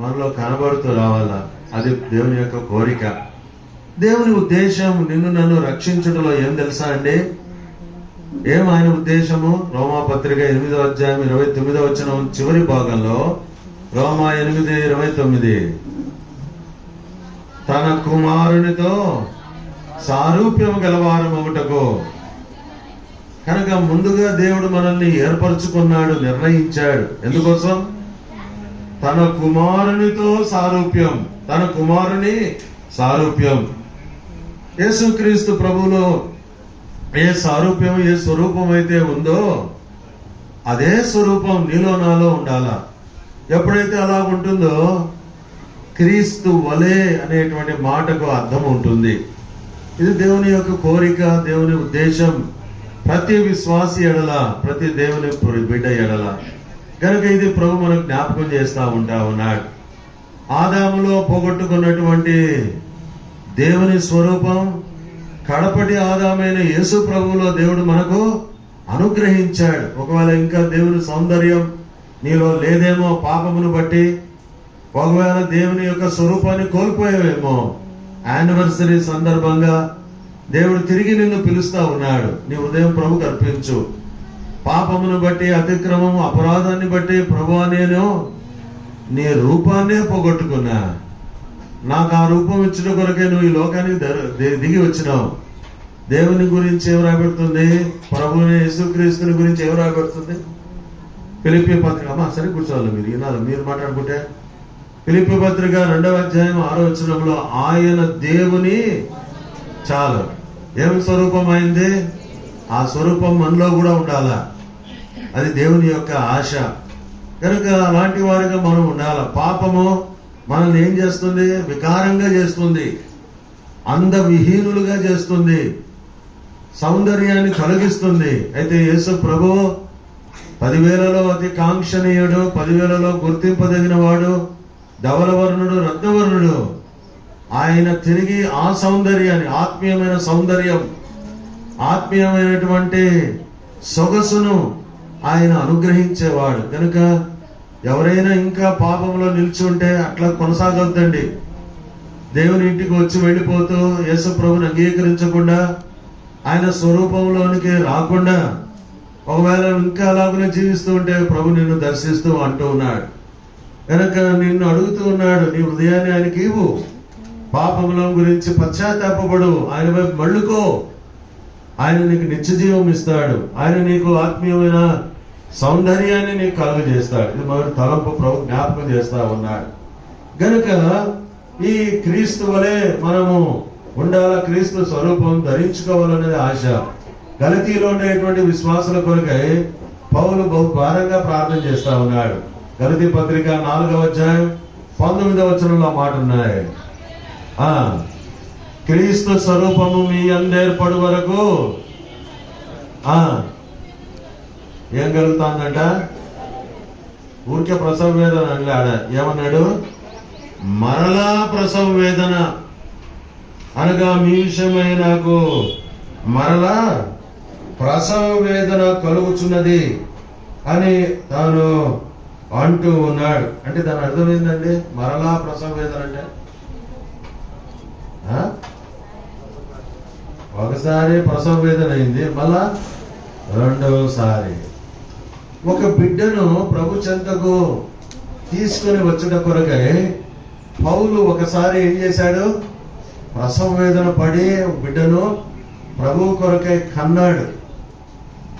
మనలో కనబడుతూ రావాలా. అది దేవుని యొక్క కోరిక. దేవుని ఉద్దేశం నిన్ను నన్ను రక్షించడంలో ఏం తెలుసా అండి? ఏం ఆయన ఉద్దేశము? రోమాపత్రిక 8వ అధ్యాయం 29వ వచనం చివరి భాగంలో, రోమా 8:29, తన కుమారునితో సారూప్యం గలవారమగుటకు. కనుక ముందుగా దేవుడు మనల్ని ఏర్పరచుకున్నాడు, నిర్ణయించాడు. ఎందుకోసం? తన కుమారునితో సారూప్యం, తన కుమారుని సారూప్యం. యేసుక్రీస్తు ప్రభువులో ఏ సారూప్యం, ఏ స్వరూపం అయితే ఉందో అదే స్వరూపం నీలో నాలో ఉండాలా. ఎప్పుడైతే అలా ఉంటుందో క్రీస్తు వలే అనేటువంటి మాటకు అర్థం ఉంటుంది. ఇది దేవుని యొక్క కోరిక, దేవుని ఉద్దేశం ప్రతి విశ్వాసి ఎడల, ప్రతి దేవుని బిడ్డ ఎడల. కనుక ఇది ప్రభు మనకు జ్ఞాపకం చేస్తా ఉంటా ఉన్నాడు. ఆదాములో పోగొట్టుకున్నటువంటి దేవుని స్వరూపం కడపటి ఆదామైన యేసు ప్రభువులో దేవుడు మనకు అనుగ్రహించాడు. ఒకవేళ ఇంకా దేవుని సౌందర్యం నీలో లేదేమో పాపమును బట్టి, ఒకవేళ దేవుని యొక్క స్వరూపాన్ని కోల్పోయావేమో, యానివర్సరీ సందర్భంగా దేవుడు తిరిగి నిన్ను పిలుస్తా ఉన్నాడు. నీ హృదయం ప్రభుకు అర్పించు. పాపమును బట్టి, అతిక్రమము, అపరాధాన్ని బట్టి, ప్రభువా నేను నీ రూపాన్నే పోగొట్టుకున్నా, నాకు ఆ రూపం ఇచ్చిన కొరకే నువ్వు ఈ లోకానికి దిగి వచ్చినావు. దేవుని గురించి ఏం రాబడుతుంది? ప్రభువుని యేసుక్రీస్తుని గురించి ఏం రాబడుతుంది? ఫిలిప్పీ పత్రిక, అమ్మా సరే కూర్చోవాలి, మీరు వినాలి, మీరు మాట్లాడుకుంటే. ఫిలిప్పీ పత్రిక 2వ అధ్యాయం 6వ వచనంలో, ఆయన దేవుని చాలు ఏం స్వరూపం అయింది? ఆ స్వరూపం మనలో కూడా ఉండాలా. అది దేవుని యొక్క ఆశ. కనుక అలాంటి వారిగా మనం ఉండాల. పాపము మనల్ని ఏం చేస్తుంది? వికారంగా చేస్తుంది, అందవిహీనులుగా చేస్తుంది, సౌందర్యాన్ని కలిగిస్తుంది. అయితే యేసు ప్రభు 10,000లో అతి కాంక్షణీయుడు, 10,000లో గుర్తింపదగిన వాడు, ధవలవర్ణుడు, రత్నవర్ణుడు. ఆయన తిరిగి ఆ సౌందర్యాన్ని, ఆత్మీయమైన సౌందర్యం, ఆత్మీయమైనటువంటి సొగసును ఆయన అనుగ్రహించేవాడు. కనుక ఎవరైనా ఇంకా పాపంలో నిలిచి ఉంటే అట్లా కొనసాగొద్దండి. దేవుని ఇంటికి వచ్చి వెళ్ళిపోతూ యేసు ప్రభుని అంగీకరించకుండా, ఆయన స్వరూపంలోనికి రాకుండా, ఒకవేళ ఇంకా అలాగనే జీవిస్తూ ఉంటే ప్రభు నిన్ను దర్శిస్తూ అంటూ ఉన్నాడు. కనుక నిన్ను అడుగుతూ ఉన్నాడు, నీ హృదయాన్ని ఆయనకి ఇవ్వు, పాపముల గురించి పశ్చాత్తాపపడు, ఆయన వైపు మళ్ళుకో. ఆయన నీకు నిత్యజీవం ఇస్తాడు. ఆయన నీకు ఆత్మీయమైన సౌందర్యాన్ని నీకు కలుగజేస్తాడు. ఇది మొదటి తలంపు ప్రభు జ్ఞాపకం చేస్తా ఉన్నాడు. గనుక ఈ క్రీస్తు వలె మనము ఉండాల, క్రీస్తు స్వరూపం ధరించుకోవాలనేది ఆశ. గలతీలో ఉండేటువంటి విశ్వాసుల కొరకై పౌలు బహు భారంగా ప్రార్థన చేస్తా ఉన్నాడు. గలతీ పత్రిక 4వ అధ్యాయం 19వ వచనంలో మాట ఉన్నాయి, క్రీస్తు స్వరూపము మీ అందేర్పడు వరకు ఏం కలుగుతాందంట? ఊరికే ప్రసవ వేదన అన్నాడు. ఏమన్నాడు? మరలా ప్రసవ వేదన అనగా మీ విషయమై నాకు మరలా ప్రసవ వేదన కలుగుచున్నది అని తాను అంటూ ఉన్నాడు. అంటే దాని అర్థం ఏంటండి? మరలా ప్రసవ వేదన అంటే ఒకసారి ప్రసవ వేదన అయింది, మళ్ళా రెండవసారి. ఒక బిడ్డను ప్రభు చెంతకు తీసుకుని వచ్చిన కొరకై పౌలు ఒకసారి ఏం చేశాడు? ప్రసవ వేదన పడి బిడ్డను ప్రభు కొరకై కన్నాడు.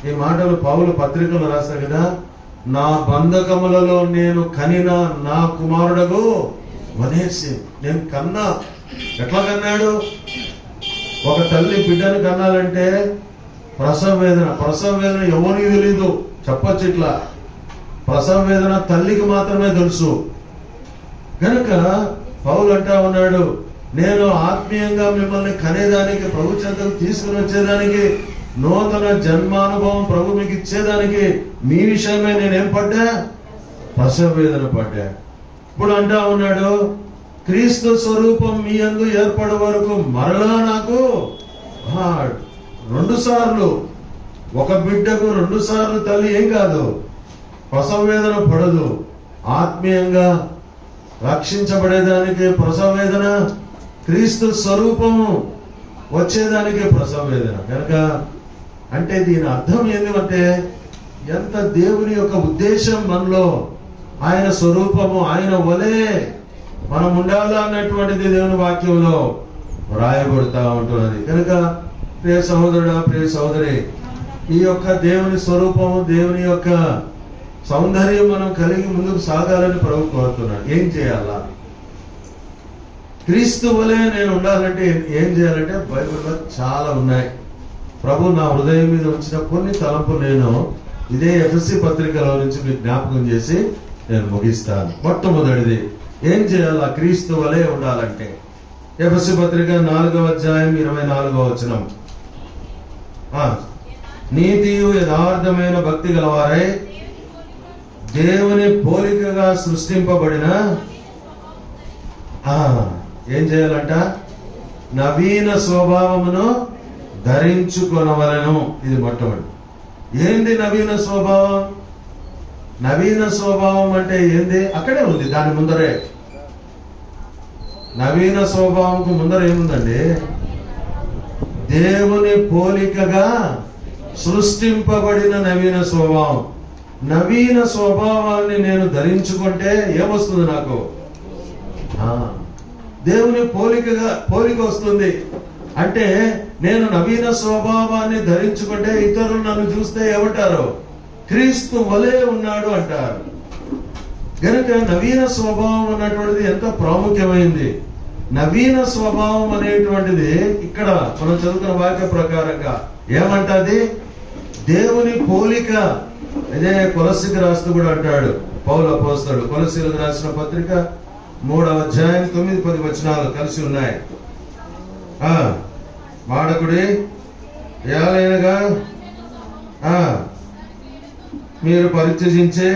ఈ మాటలు పౌలు పత్రికలు రాస్తాడు కదా, నా బంధకములలో నేను కనిన నా కుమారుడగు వనేసి. నేను కన్నా. ఎట్లా కన్నాడు? ఒక తల్లి బిడ్డను కన్నాలంటే ప్రసవ వేదన ఎవరికి తెలీదు, చెప్పచ్చు ఇట్లా. ప్రసవ వేదన తల్లికి మాత్రమే తెలుసు. కనుక పౌలు అంటా ఉన్నాడు, నేను ఆత్మీయంగా మిమ్మల్ని కనేదానికి, ప్రభు చెంతకు తీసుకుని వచ్చేదానికి, నూతన జన్మానుభవం ప్రభు మీకు ఇచ్చేదానికి మీ విషయమే నేనేం పడ్డా? ప్రసవ వేదన పడ్డా. ఇప్పుడు అంటా ఉన్నాడు, క్రీస్తు స్వరూపం మీ యందు ఏర్పడే వరకు మరలా నాకు 2 సార్లు, ఒక బిడ్డకు 2 సార్లు తల్లి ఏం కాదు, ప్రసవ వేదన పడదు. ఆత్మీయంగా రక్షించబడేదానికి ప్రసవ వేదన, క్రీస్తు స్వరూపము వచ్చేదానికి ప్రసవ వేదన. కనుక అంటే దీని అర్థం ఏంటంటే ఎంత దేవుని యొక్క ఉద్దేశం మనలో, ఆయన స్వరూపము, ఆయన వలే మనం ఉండాలా అన్నటువంటిది దేవుని వాక్యంలో రాయబడుతూ ఉంటున్నది. కనుక ప్రియ సహోదరుడా, ప్రియ సహోదరి, ఈ యొక్క దేవుని స్వరూపము, దేవుని యొక్క సౌందర్యం మనం కలిగి ముందుకు సాగాలని ప్రభు కోరుతున్నాడు. ఏం చేయాలా? క్రీస్తు వలే నేను ఉండాలంటే ఏం చేయాలంటే బైబిల్లో చాలా ఉన్నాయి. ప్రభు నా హృదయం మీద ఉంచిన కొన్ని తలంపులు నేను ఇదే ఎఫ్ఎస్సి పత్రికలో నుంచి మీకు జ్ఞాపకం చేసి నేను ముగిస్తాను. మొట్టమొదటిది ఏం చేయాలా క్రీస్తు వలే ఉండాలంటే? ఎఫ్ఎస్సి పత్రిక 4వ అధ్యాయం 24వ వచనం. నీతియు యథార్థమైన భక్తి గలవారై దేవుని పోలికగా సృష్టింపబడిన ఏం చేయాలంట? నవీన స్వభావమును ధరించుకొనవలెను. ఇది మొట్టమొదటి. ఏంది నవీన స్వభావం? నవీన స్వభావం అంటే ఏంది? అక్కడే ఉంది, దాని ముందరే. నవీన స్వభావంకు ముందర ఏముందండి? దేవుని పోలికగా సృష్టింపబడిన నవీన స్వభావం. నవీన స్వభావాన్ని నేను ధరించుకుంటే ఏమొస్తుంది నాకు? దేవుని పోలిక వస్తుంది. అంటే నేను నవీన స్వభావాన్ని ధరించుకుంటే ఇతరులు నన్ను చూస్తే ఏమంటారు? క్రీస్తు వలే ఉన్నాడు అంటారు. కనుక నవీన స్వభావం అన్నటువంటిది ఎంత ప్రాముఖ్యమైంది. నవీన స్వభావం అనేటువంటిది ఇక్కడ మనం చదువుకున్న వాక్య ప్రకారంగా ఏమంటది? దేవుని పోలిక. అదే కొలస్సీకి రాస్తూ కూడా అంటాడు పౌలు అపోస్తలుడు. కొలస్సీలకు రాసిన పత్రిక 3వ అధ్యాయం 9-10 వచనాలు కలిసి ఉన్నాయి. వాడకుడి ఏలైనగా మీరు పరిత్యజించే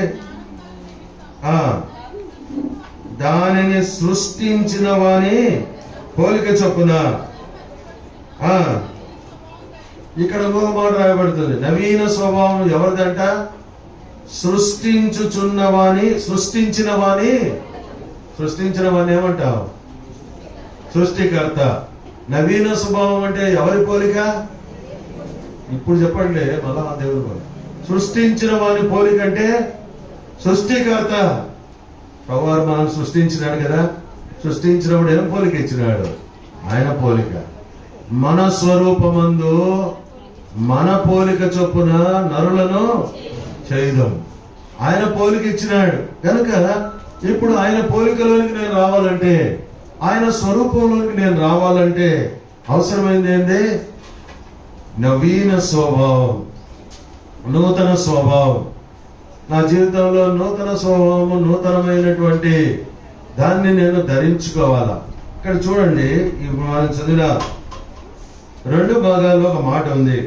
దానిని సృష్టించిన వాని పోలిక చొప్పున. ఇక్కడ ఇంకొక మాట రాయబడుతుంది. నవీన స్వభావం ఎవరిదంట? సృష్టించిన వాని ఏమంటావు? సృష్టికర్త. నవీన స్వభావం అంటే ఎవరి పోలిక? ఇప్పుడు చెప్పండి మళ్ళా దేవుని పోలిక. సృష్టించిన వాని పోలిక అంటే సృష్టికర్త. ప్రభువారు మనం సృష్టించినాడు కదా. సృష్టించినప్పుడు ఏం పోలిక ఇచ్చినాడు? ఆయన పోలిక. మన స్వరూపమందు మన పోలిక చొప్పున నరులను చేయుదాం. ఆయన పోలిక ఇచ్చినాడు కనుక ఇప్పుడు ఆయన పోలికలోనికి నేను రావాలంటే, ఆయన స్వరూపంలోనికి నేను రావాలంటే అవసరమైంది ఏంది? నవీన స్వభావం, నూతన స్వభావం. నా జీవితంలో నూతన స్వభావము, నూతనమైనటువంటి దాన్ని నేను ధరించుకోవాలా. ఇక్కడ చూడండి, ఇప్పుడు మనం చదివిన 2 భాగాల్లో ఒక మాట ఉంది.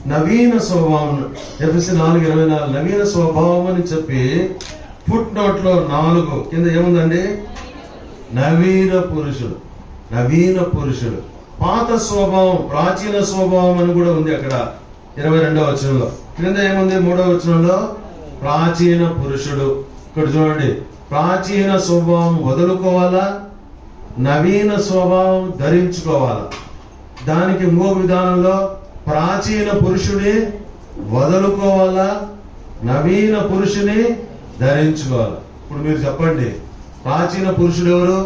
నవీన స్వభావం. ఎఫెసీ 4:24 నవీన స్వభావం అని చెప్పి ఫుట్ నోట్ లో 4 కింద ఏముందండి? నవీన పురుషుడు. నవీన పురుషుడు. పాత స్వభావం, ప్రాచీన స్వభావం అని కూడా ఉంది అక్కడ 22వ వచనంలో. క్రింద ఏముంది? 3వ వచనంలో ప్రాచీన పురుషుడు. ఇక్కడ చూడండి, ప్రాచీన స్వభావం వదులుకోవాలా, నవీన స్వభావం ధరించుకోవాలా. దానికి ఇంకో విధానంలో ప్రాచీన పురుషుని వదులుకోవాలా, నవీన పురుషుని ధరించుకోవాలి. ఇప్పుడు మీరు చెప్పండి, ప్రాచీన పురుషుడు ఎవరు?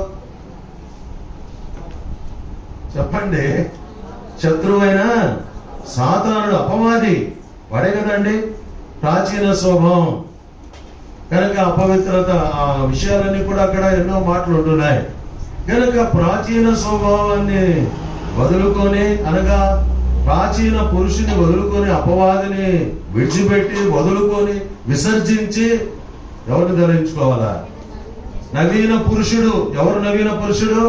చెప్పండి. శత్రువైన సాతానుడు, అపవాది వాడే కదండి ప్రాచీన స్వభావం. కనుక అపవిత్రత, ఆ విషయాలన్నీ కూడా అక్కడ ఎన్నో మాటలు ఉంటున్నాయి. కనుక ప్రాచీన స్వభావాన్ని వదులుకొని, అనగా ప్రాచీన పురుషుని వదులుకొని, అపవాదిని విడిచిపెట్టి వదులుకొని విసర్జించి ఎవరిని ధరించుకోవాలా? నవీన పురుషుడు. ఎవరు నవీన పురుషుడు?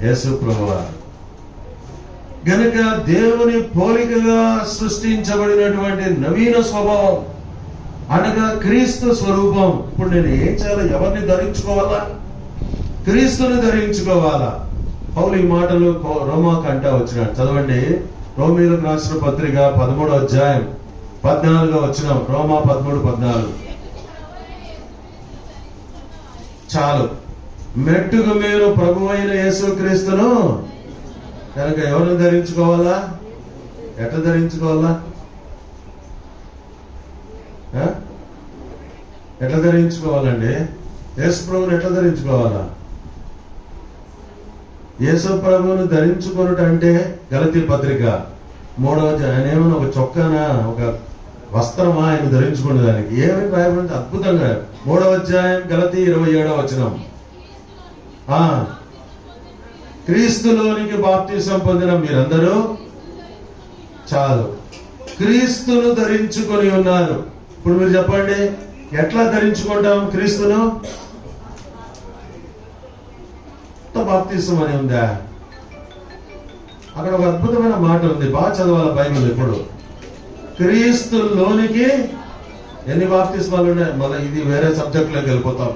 యేసు ప్రభువారు. గనుక దేవుని పోలికగా సృష్టించబడినటువంటి నవీన స్వభావం అనగా క్రీస్తు స్వరూపం. ఇప్పుడు నేను ఏం చేయాలి? ఎవరిని ధరించుకోవాలా? క్రీస్తుని ధరించుకోవాలా. పౌలు ఈ మాటలు రోమాకు అంటా వచ్చినాడు. చదవండి, రోమీయులకు రాసిన పత్రిక 13వ అధ్యాయం 14వ వచనం. రోమా 13:14. చాలు. మెట్టుకు మీరు ప్రభు అయిన యేసుక్రీస్తును కనుక ఎవరిని ధరించుకోవాలా? ఎట్లా ధరించుకోవాలా? ఎట్లా ధరించుకోవాలండి? యేసు ప్రభువుని ఎట్లా ధరించుకోవాలా? యేసు ప్రభువును ధరించుకున్నట్టు అంటే గలతీ పత్రిక 3వ ఆయన ఏమన్నా ఒక చొక్కానా, ఒక వస్త్రమా ఆయన ధరించుకునే దానికి ఏమని రాయబడి అద్భుతంగా 3వ అధ్యాయం గలతీ 27వ వచనం. క్రీస్తులోనికి బాప్తిసం పొందిన మీరందరూ చాలు క్రీస్తును ధరించుకొని ఉన్నారు. ఇప్పుడు మీరు చెప్పండి, ఎట్లా ధరించుకుంటాం క్రీస్తును? బాప్తిసం అని ఉందా? అక్కడ ఒక అద్భుతమైన మాట ఉంది, బాగా చదవాలి బైబిల్. ఇప్పుడు క్రీస్తులోనికి ఎన్ని బాప్తిస్మాలు ఉన్నాయి? మళ్ళీ ఇది వేరే సబ్జెక్ట్ లోకి వెళ్ళిపోతాం.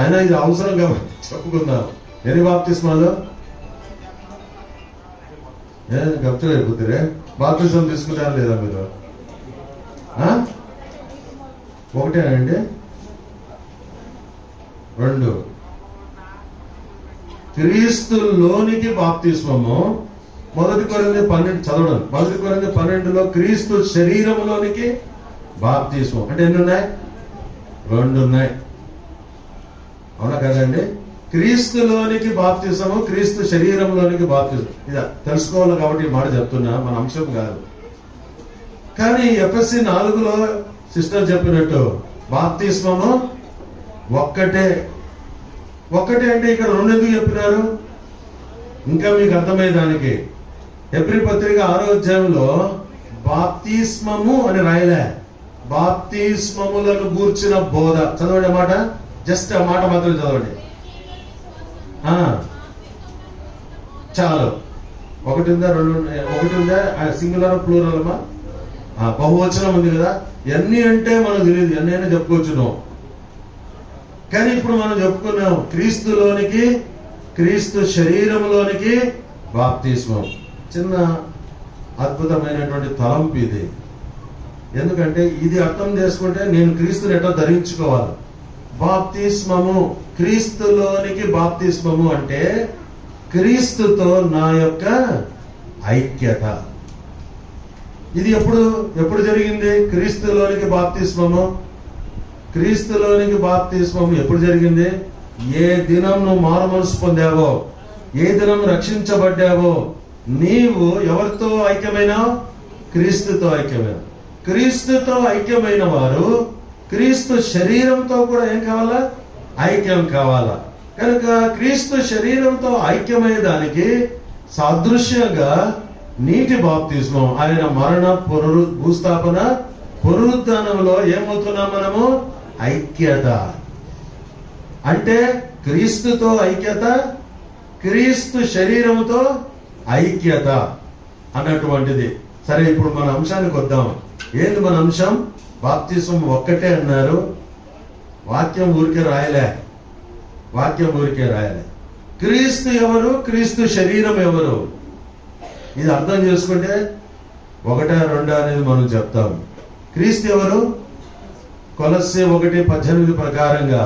అయినా ఇది అవసరం కాబట్టి చెప్పుకుందాం. ఎన్ని బాప్తిస్మాలు? గప్చు అయిపోతారే. బాప్తిజం తీసుకుంటారా లేదా మీరు? ఒకటేనండి? 2. క్రీస్తులోనికి బాప్తిస్మము 1 కొరింథీ 12 చదవడం. 1 కొరింథీ 12లో క్రీస్తు శరీరంలోనికి బాప్తిస్మం అంటే ఎన్ని ఉన్నాయి? 2 ఉన్నాయి. అవునా కదండి? క్రీస్తులోనికి బాప్తిసము, క్రీస్తు శరీరంలోనికి బాప్తిసం. ఇది తెలుసుకోవాలి కాబట్టి మాట చెప్తున్నా, మన అంశం కాదు. కానీ ఎఫ్ఎస్సి 4లో సిస్టర్ చెప్పినట్టు బాప్తిస్మము ఒక్కటే. ఒక్కటే అంటే ఇక్కడ 2 ఎందుకు చెప్పినారు? ఇంకా మీకు అర్థమయ్యేదానికి హెబ్రీ పత్రిక 6వ అధ్యాయంలో బాప్తిస్మము అని రాయలే, బాప్తిస్మములను గూర్చిన బోధ. చదవండి మాట, జస్ట్ ఆ మాట మాత్రం చదవండి చాలు. 1 ఉందా 2? 1 ఉందా? సింగులర్ ప్లూరల్ బహువచనం ఉంది కదా. ఎన్ని అంటే మనకు తెలియదు, ఎన్ని అయినా చెప్పుకోవచ్చును. కానీ ఇప్పుడు మనం చెప్పుకున్నాం క్రీస్తులోనికి, క్రీస్తు శరీరంలోనికి బాప్తిస్మం. చిన్న అద్భుతమైనటువంటి తలంపు ఇది. ఎందుకంటే ఇది అర్థం చేసుకుంటే నేను క్రీస్తుని ఎట్లా ధరించుకోవాలి. బాప్తిస్మము, క్రీస్తులోనికి బాప్తిస్మము అంటే క్రీస్తుతో నా యొక్క ఐక్యత. ఇది ఎప్పుడు జరిగింది? క్రీస్తులోనికి బాప్తిస్మము. క్రీస్తులోనికి బాప్తిస్మము ఎప్పుడు జరిగింది? ఏ దినం నువ్వు మారు మనసు పొందావో, ఏ దినం రక్షించబడ్డావో, నీవు ఎవరితో ఐక్యమైనావు? క్రీస్తుతో ఐక్యమైన. క్రీస్తుతో ఐక్యమైన వారు క్రీస్తు శరీరంతో కూడా ఏం కావాలా? ఐక్యం కావాలా. కనుక క్రీస్తు శరీరంతో ఐక్యమయ్యే దానికి సాదృశ్యంగా నీటి బాప్తిస్మం, ఆయన మరణ భూస్థాపన పునరుద్ధానంలో ఏమవుతున్నాం మనము? ఐక్యత. అంటే క్రీస్తుతో ఐక్యత, క్రీస్తు శరీరంతో ఐక్యత అన్నటువంటిది. సరే, ఇప్పుడు మన అంశానికి వద్దాం. ఏంది మన అంశం? బాప్తిస్మం ఒక్కటే అన్నారు. వాక్యం ఊరికే రాయలే. క్రీస్తు ఎవరు? క్రీస్తు శరీరం ఎవరు? ఇది అర్థం చేసుకుంటే 1, 2 అనేది మనం చెప్తాం. క్రీస్తు ఎవరు? కొలస్సే 1:18 ప్రకారంగా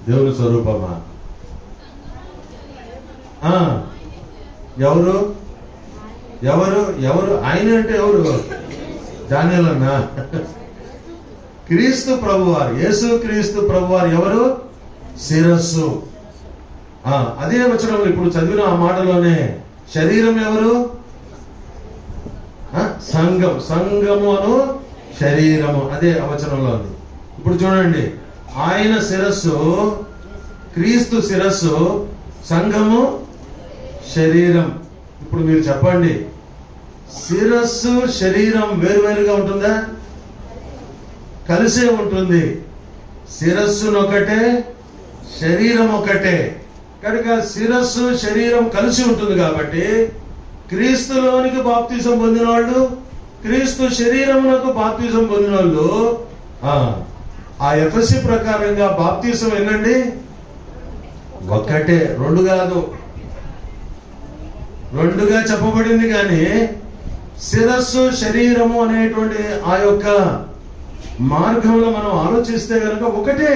దేవుని స్వరూపమా? ఎవరు ఎవరు ఎవరు ఆయన అంటే ఎవరు? దానియేలు అన్నా. క్రీస్తు ప్రభువారు, యేసు క్రీస్తు ప్రభువారు ఎవరు? శిరస్సు. అదే వచనంలో ఇప్పుడు చదివిన ఆ మాటలోనే శరీరం ఎవరు? సంఘం. సంఘము అను శరీరము, అదే వచనంలో ఉంది. ఇప్పుడు చూడండి, ఆయన శిరస్సు, క్రీస్తు శిరస్సు, సంఘము శరీరం. ఇప్పుడు మీరు చెప్పండి, శిరస్సు శరీరం వేరువేరుగా ఉంటుందా? కలిసే ఉంటుంది. శిరస్సునొకటే, శరీరం ఒకటే. కనుక శిరస్సు శరీరం కలిసి ఉంటుంది కాబట్టి క్రీస్తులోనికి బాప్తిజం పొందిన వాళ్ళు, క్రీస్తు శరీరమునకు బాప్తిజం పొందిన వాళ్ళు, ఆ ఎఫ్ఎస్సి ప్రకారంగా బాప్తిజం ఎన్నండి? ఒక్కటే, 2 కాదు. 2గా చెప్పబడింది. కానీ శిరస్సు శరీరము అనేటువంటి ఆ యొక్క మార్గంలో మనం ఆలోచిస్తే కనుక ఒకటే.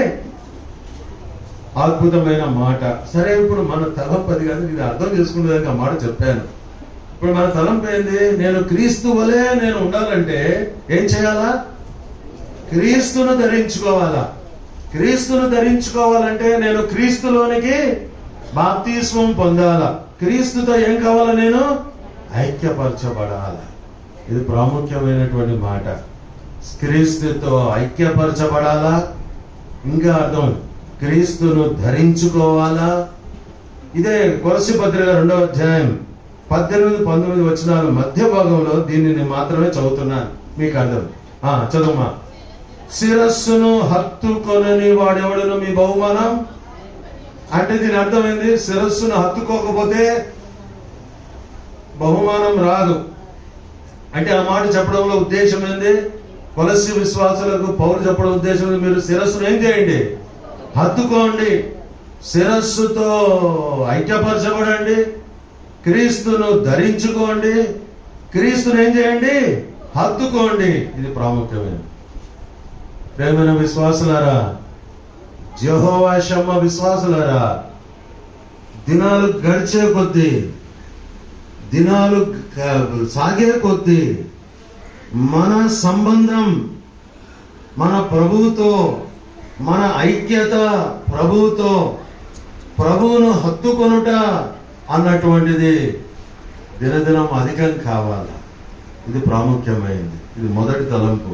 అద్భుతమైన మాట. సరే, ఇప్పుడు మన తలంపు అది కాదు, ఇది అర్థం చేసుకునేదానికి ఆ మాట చెప్పాను. ఇప్పుడు మన తలంపు ఏంది? నేను క్రీస్తు వలె నేను ఉండాలంటే ఏం చేయాలా? క్రీస్తును ధరించుకోవాలా. క్రీస్తును ధరించుకోవాలంటే నేను క్రీస్తులోనికి బాప్తిస్మం పొందాలా. క్రీస్తుతో ఏం కావాలా? నేను ఐక్యపరచబడాలా. ఇది ప్రాముఖ్యమైనటువంటి మాట. క్రీస్తుతో ఐక్యపరచబడాలా. ఇంకా అర్థం, క్రీస్తును ధరించుకోవాలా. ఇదే కొలస్సీ పత్రిక 2వ అధ్యాయం 18-19 వచనాల మధ్య భాగంలో దీనిని మాత్రమే చదువుతున్నాను, మీకు అర్థం. చదువుమా. శిరస్సును హత్తుకొనని వాడెవడును మీ బహుమానం. అంటే దీని అర్థమైంది, శిరస్సును హత్తుకోకపోతే బహుమానం రాదు. అంటే ఆ మాట చెప్పడంలో ఉద్దేశం ఏంది? కొలస్సీ విశ్వాసులకు పౌలు చెప్పడం ఉద్దేశం ఏంది? మీరు శిరస్సును ఏం చేయండి? హత్తుకోండి. శిరస్సుతో ఐక్యపరచబడండి. క్రీస్తును ధరించుకోండి. క్రీస్తును ఏం చేయండి? హత్తుకోండి. ఇది ప్రాముఖ్యమైనది. ప్రేమైన విశ్వాసులారా, యెహోవా షమ్మా విశ్వాసులారా, దినాలు గడిచే కొద్దీ, దినాలు సాగే కొద్దీ మన సంబంధం మన ప్రభువుతో, మన ఐక్యత ప్రభువుతో, ప్రభువును హత్తుకొనుట అన్నటువంటిది దినదినం అధికం కావాలి. ఇది ప్రాముఖ్యమైనది. ఇది మొదటి తలంపు.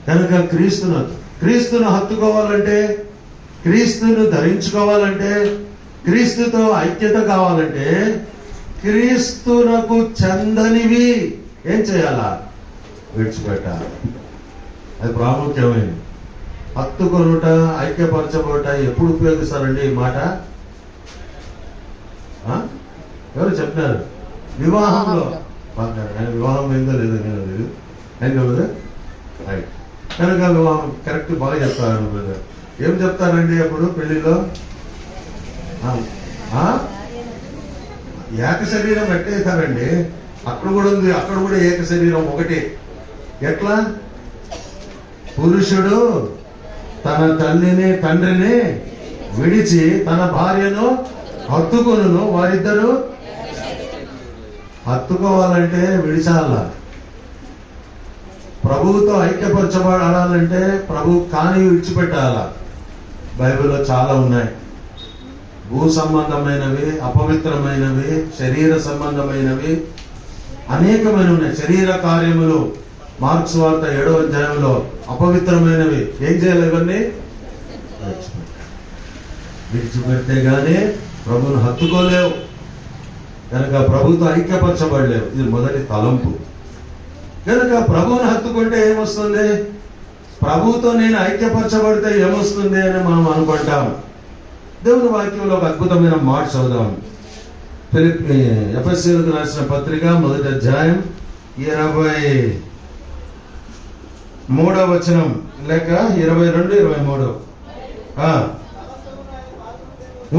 కనుక క్రీస్తును హత్తుకోవాలంటే, క్రీస్తును ధరించుకోవాలంటే, క్రీస్తుతో ఐక్యత కావాలంటే క్రీస్తునకు చెందనివి ఏం చేయాలా? విడిచిపెట్టాలి. అది ప్రాముఖ్యమైనది. హత్తుకొనుట, ఐక్యపరచబోట ఎప్పుడు ఉపయోగిస్తారండి ఈ మాట? ఎవరు చెప్పినారు? వివాహంలో. వివాహం అయిందో లేదో నేను లేదు, అయిందో కదా, రైట్. కనుక వివాహం కరెక్ట్ బాగా చెప్తారు బ్రదర్. ఏం చెప్తారండి అప్పుడు పెళ్లిలో? ఏక శరీరం ఎట్టేస్తారండి. అక్కడ కూడా ఉంది, అక్కడ కూడా ఏక శరీరం ఒకటి. ఎట్లా? పురుషుడు తన తల్లిని తండ్రిని విడిచి తన భార్యను హత్తుకొనును, వారిద్దరు. హత్తుకోవాలంటే విడిచాల. ప్రభువుతో ఐక్యపరచబడాలంటే ప్రభు కాని విడిచిపెట్టాల. బైబిల్లో చాలా ఉన్నాయి. భూ సంబంధమైనవి, అపవిత్రమైనవి, శరీర సంబంధమైనవి, అనేకమైన ఉన్నాయి. శరీర కార్యములు మార్క్స్ వార్త 7వ అధ్యాయంలో అపవిత్రమైనవి ఏం చేయాలి? ఇవన్నీ విడిచిపెడితే గానీ ప్రభువును హత్తుకోలేవు. కనుక ప్రభుతో ఐక్యపరచబడలేవు. ఇది మొదటి తలంపు. కనుక ప్రభువును హత్తుకుంటే ఏమొస్తుంది? ప్రభువుతో నేను ఐక్యపరచబడితే ఏమొస్తుంది అని మనం అనుకుంటాం. దేవుని వాక్యంలో ఒక అద్భుతమైన మాట చదువుదాం. ఎఫెసీయులకు రాసిన పత్రిక 1వ అధ్యాయం 23వ వచనం లేక 22-23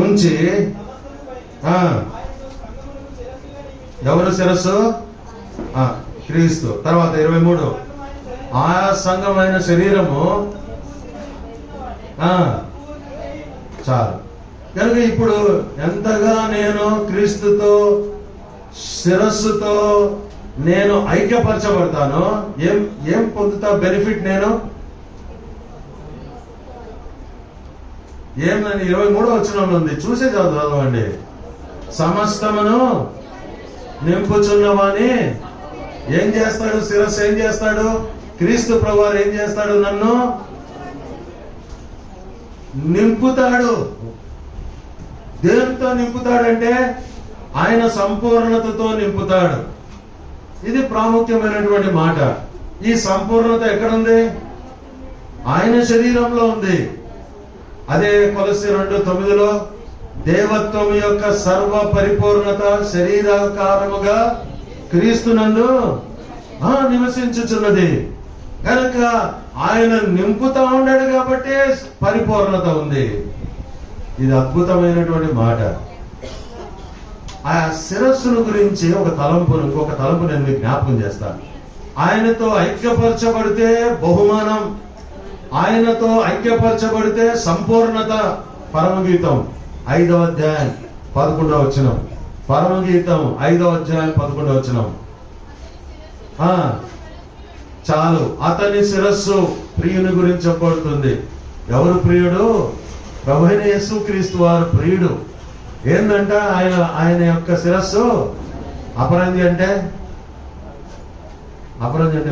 ఉంచి, ఎవరు శిరస్సు? క్రీస్తు. తర్వాత 23, ఆయా సంఘమైన శరీరము. చాలు. కనుక ఇప్పుడు ఎంతగా నేను క్రీస్తుతో శిరస్సుతో నేను ఐక్యపరచబడతానో ఏం పొందుతా బెనిఫిట్? నేను ఏమని 23వ వచనంలో ఉంది, చూసే చదవండి. సమస్తమును నింపుచున్నవాని ఏం చేస్తాడు? శిరస్సు ఏం చేస్తాడు? క్రీస్తు ప్రభువారు ఏం చేస్తాడు? నన్ను నింపుతాడు. దేనితో నింపుతాడంటే ఆయన సంపూర్ణతతో నింపుతాడు. ఇది ప్రాముఖ్యమైనటువంటి మాట. ఈ సంపూర్ణత ఎక్కడుంది? ఆయన శరీరంలో ఉంది. అదే కొలస్సీ 2:9 దేవత్వం యొక్క సర్వ పరిపూర్ణత శరీరాకారముగా క్రీస్తునందు నివసించుచున్నది. కనుక ఆయన నింపుతా ఉన్నాడు కాబట్టి పరిపూర్ణత ఉంది. ఇది అద్భుతమైనటువంటి మాట. ఆ శిరస్సును గురించి ఇంకొక తలంపు నేను మీకు జ్ఞాపకం చేస్తాను. ఆయనతో ఐక్యపరచబడితే బహుమానం, ఆయనతో ఐక్యపరచబడితే సంపూర్ణత. పరమగీతం 5వ అధ్యాయం 11వ వచనం. పరమగీతం 5వ అధ్యాయం 11వ వచనం. చాలు. అతని శిరస్సు ప్రియుని గురించి చెప్పబడుతుంది. ఎవరు ప్రియుడు? ప్రభువైన యేసుక్రీస్తు వారు ప్రియుడు. ఏంటంట ఆయన యొక్క శిరస్సు అపరంజి అంటే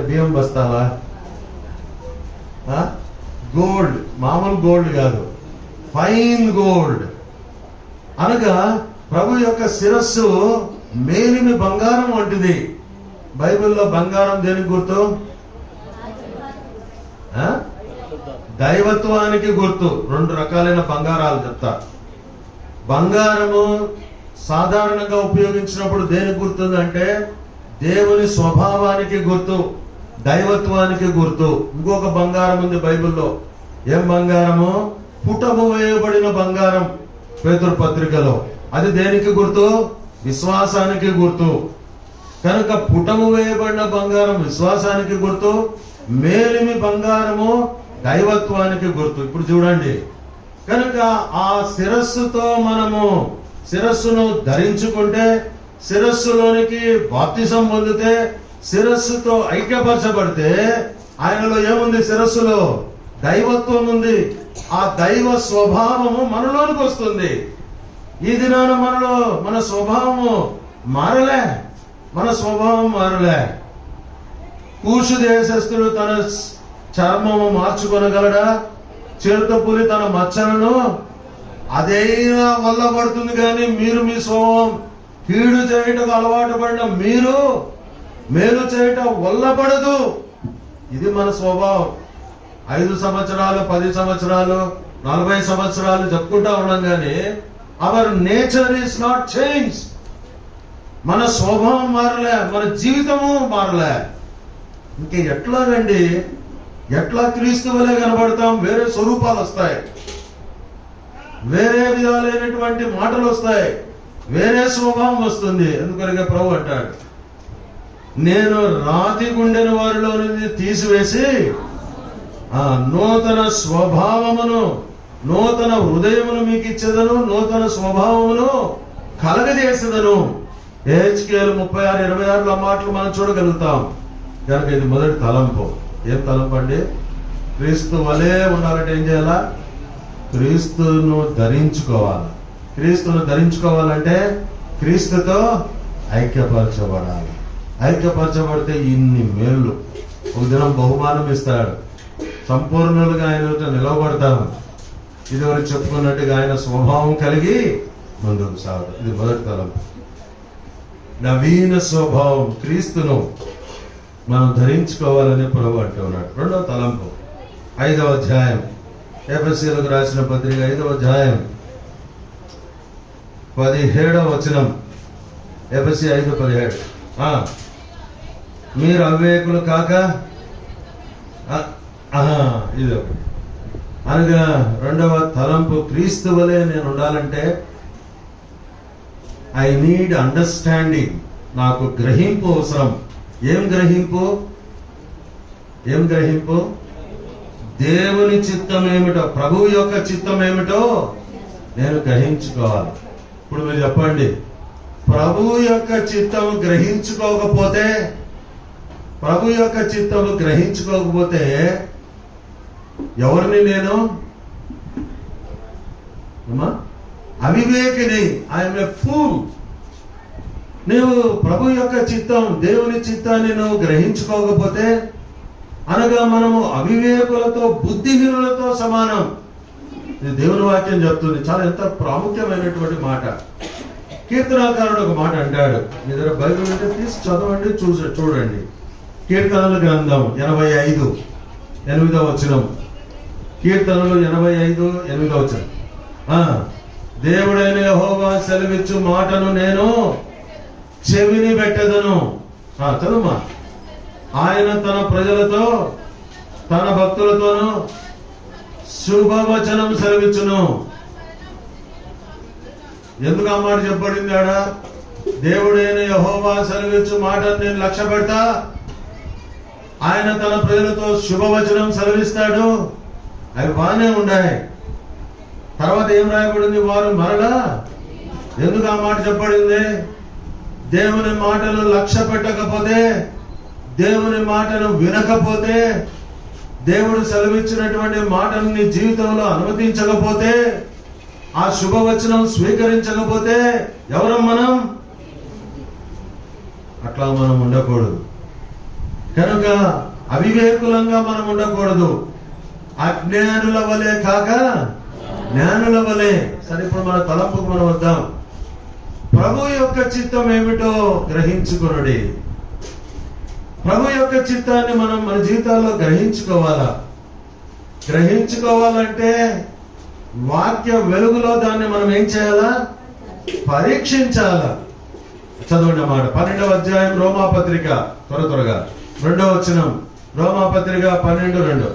బియ్యం బస్తాలా? గోల్డ్, మామూలు గోల్డ్ కాదు, ఫైన్ గోల్డ్. అనగా ప్రభు యొక్క శిరస్సు మేలిమి బంగారం వంటిది. బైబిల్లో బంగారం దేనికి గుర్తు? దైవత్వానికి గుర్తు. 2 రకాలైన బంగారాలు చెప్తా. బంగారము సాధారణంగా ఉపయోగించినప్పుడు దేనికి గుర్తుంది అంటే దేవుని స్వభావానికి గుర్తు, దైవత్వానికి గుర్తు. ఇంకొక బంగారం ఉంది బైబిల్లో. ఏం బంగారము? పుటము వేయబడిన బంగారం పేతురు పత్రికలో. అది దేనికి గుర్తు? విశ్వాసానికి గుర్తు. కనుక పుటము వేయబడిన బంగారం విశ్వాసానికి గుర్తు, మేలిమి బంగారము దైవత్వానికి గుర్తు. ఇప్పుడు చూడండి, కనుక ఆ శిరస్సుతో మనము శిరస్సును ధరించుకుంటే, శిరస్సులోనికి బాప్తిసం పొందితే, శిరస్సుతో ఐక్యపరచబడితే ఆయనలో ఏముంది? శిరస్సులో దైవత్వం ఉంది. ఆ దైవ స్వభావము మనలోనికి వస్తుంది. ఈ దినాన మన స్వభావము మారలే. మన స్వభావం మారలే. కూషు దేశస్థుడు తన చర్మము మార్చుకొనగలడా? చిరుతపులి తన మచ్చలను అదైనా వల్ల పడుతుంది. కానీ మీరు మీ స్వభావం కీడు చేయటకు అలవాటు పడిన మీరు మేలు చేయటం వల్ల పడదు. ఇది మన స్వభావం. 5 సంవత్సరాలు, 10 సంవత్సరాలు, 40 సంవత్సరాలు చెప్పుకుంటా ఉన్నాం కానీ hour nature is not change. మన స్వభావం మారలే, మన జీవితము మారలే. ఇంకే ఎట్లాగండి? ఎట్లా క్రీస్తు వలె కనబడతాం? వేరే స్వరూపాలు వస్తాయి, వేరే విధాలైనటువంటి మాటలు వస్తాయి, వేరే స్వభావం వస్తుంది. ఎందుకనగా ప్రభు అంటాడు, నేను రాతి గుండెని వారిలో నుంచి తీసివేసి నూతన స్వభావమును, నూతన హృదయమును మీకు ఇచ్చేదను, నూతన స్వభావమును కలగజేసేదను. హెచ్కేలు 36:26 మాటలు మనం చూడగలుగుతాం. కనుక ఇది మొదటి తలంపు. ఏం తలంపు అండి? క్రీస్తు వలే ఉండాలంటే ఏం చేయాలా? క్రీస్తును ధరించుకోవాలి. క్రీస్తును ధరించుకోవాలంటే క్రీస్తుతో ఐక్యపరచబడాలి. ఐక్యపరచబడితే ఇన్ని మేళ్ళు. ఒక దినం బహుమానం ఇస్తాడు. సంపూర్ణులుగా ఆయన నిలవబడతాము. ఇదివరకు చెప్పుకున్నట్టుగా ఆయన స్వభావం కలిగి ముందుకు సాగు. ఇది మొదటి తలంపు. నవీన స్వభావం క్రీస్తును మనం ధరించుకోవాలని ప్రభు అంటూ ఉన్నాడు. 2వ తలంపు 5వ అధ్యాయం ఎఫెసీయులకు రాసిన పత్రిక 5వ అధ్యాయం 17వ వచనం. ఎఫెసీ 5:17. మీరు అవివేకులు కాక ఇది ఒకటి. అనగా 2వ తలంపు క్రీస్తు వలె నేను ఉండాలంటే ఐ నీడ్ అండర్స్టాండింగ్. నాకు గ్రహింపు అవసరం. ఏం గ్రహింపు? దేవుని చిత్తం ఏమిటో, ప్రభువు యొక్క చిత్తం ఏమిటో నేను గ్రహించుకోవాలి. ఇప్పుడు మీరు చెప్పండి, ప్రభువు యొక్క చిత్తం గ్రహించుకోకపోతే ఎవరిని నేను? అవివేకిని. I'm a fool. నీవు ప్రభు యొక్క చిత్తం, దేవుని చిత్తాన్ని నువ్వు గ్రహించుకోకపోతే, అనగా మనము అవివేకులతో, బుద్ధిహీనులతో సమానం. ఇది దేవుని వాక్యం చెప్తుంది. చాలా ఎంత ప్రాముఖ్యమైనటువంటి మాట. కీర్తనాకారుడు ఒక మాట అంటాడు. మీ దగ్గర బైబిల్ అంటే తీసి చదవండి, చూడండి. కీర్తనల గ్రంథం 85:8 వచనం. కీర్తనలు 85:8 వచనం. దేవుడైన యెహోవా సెలవిచ్చు మాటను నేను చెవిని పెట్టెదను. చదువుమా. ఆయన తన ప్రజలతో, తన భక్తులతోనూ శుభవచనం సెలవిచ్చును. ఎందుకు ఆ మాట చెప్పబడింది ఆడ? దేవుడైన యెహోవా సెలవిచ్చు మాటను నేను లక్ష్య పెడతా. ఆయన తన ప్రజలతో శుభవచనం సెలవిస్తాడు. అవి బాగానే ఉన్నాయి. తర్వాత ఏం రాయబడింది? వారు మరలా. ఎందుకు ఆ మాట చెప్పబడింది? దేవుని మాటను లక్ష్య పెట్టకపోతే, దేవుని మాటను వినకపోతే, దేవుడు సెలవిచ్చినటువంటి మాటను నీ జీవితంలో అనుమతించకపోతే, ఆ శుభవచనం స్వీకరించకపోతే ఎవరం మనం? అట్లా మనం ఉండకూడదు. కనుక అవివేకులంగా మనం ఉండకూడదు. అజ్ఞానుల వలె కాక జ్ఞానుల వలె. సరే, ఇప్పుడు మన తలంపుకు మనం వద్దాం. ప్రభు యొక్క చిత్తం ఏమిటో గ్రహించుకొనుడి. ప్రభు యొక్క చిత్తాన్ని మనం మన జీవితాల్లో గ్రహించుకోవాలా. గ్రహించుకోవాలంటే వాక్య వెలుగులో దాన్ని మనం ఏం చేయాలా? పరీక్షించాలా. చదవండి మాట. 12వ అధ్యాయం రోమాపత్రిక, త్వరగా 2వ వచనం. రోమాపత్రిక 12:2.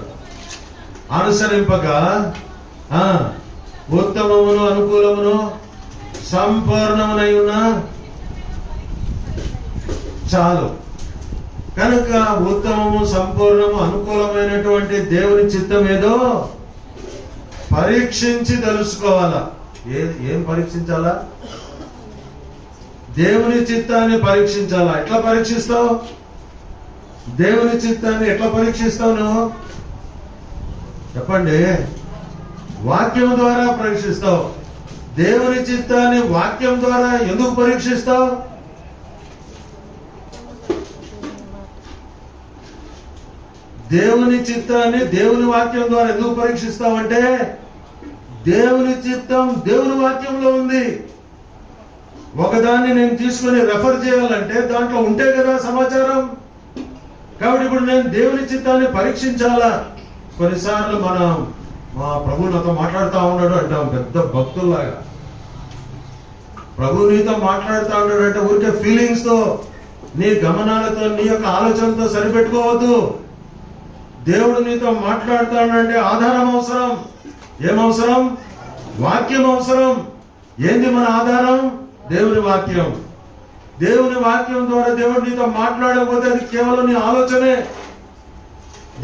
అనుసరింపక ఉత్తమమును అనుకూలమును సంపూర్ణమునై ఉన్న చాలు. కనుక ఉత్తమము, సంపూర్ణము, అనుకూలమైనటువంటి దేవుని చిత్తం ఏదో పరీక్షించి తెలుసుకోవాలా. ఏం పరీక్షించాలా? దేవుని చిత్తాన్ని పరీక్షించాలా. ఎట్లా పరీక్షిస్తావు? దేవుని చిత్తాన్ని ఎట్లా పరీక్షిస్తావు నువ్వు? చెప్పండి. వాక్యం ద్వారా పరీక్షిస్తావు. దేవుని చిత్తాన్ని వాక్యం ద్వారా ఎందుకు పరీక్షిస్తావు? దేవుని చిత్తాన్ని దేవుని వాక్యం ద్వారా ఎందుకు పరీక్షిస్తావంటే, దేవుని చిత్తం దేవుని వాక్యంలో ఉంది. ఒకదాన్ని నేను తీసుకుని రెఫర్ చేయాలంటే దాంట్లో ఉంటే కదా సమాచారం. కాబట్టి ఇప్పుడు నేను దేవుని చిత్తాన్ని పరీక్షించాలా. కొన్నిసార్లు మనం మా ప్రభు నాతో మాట్లాడుతూ ఉన్నాడు అంటాం, పెద్ద భక్తుల్లాగా. ప్రభు నీతో మాట్లాడుతూ ఉన్నాడు అంటే ఊరికే ఫీలింగ్స్ తో, నీ గమనాలతో, నీ యొక్క ఆలోచనతో సరిపెట్టుకోవద్దు. దేవుడు నీతో మాట్లాడుతాడంటే ఆధారం అవసరం. ఏమవసరం? వాక్యం అవసరం. ఏంది మన ఆధారం? దేవుని వాక్యం. దేవుని వాక్యం ద్వారా దేవుడు నీతో మాట్లాడకపోతే అది కేవలం నీ ఆలోచనే.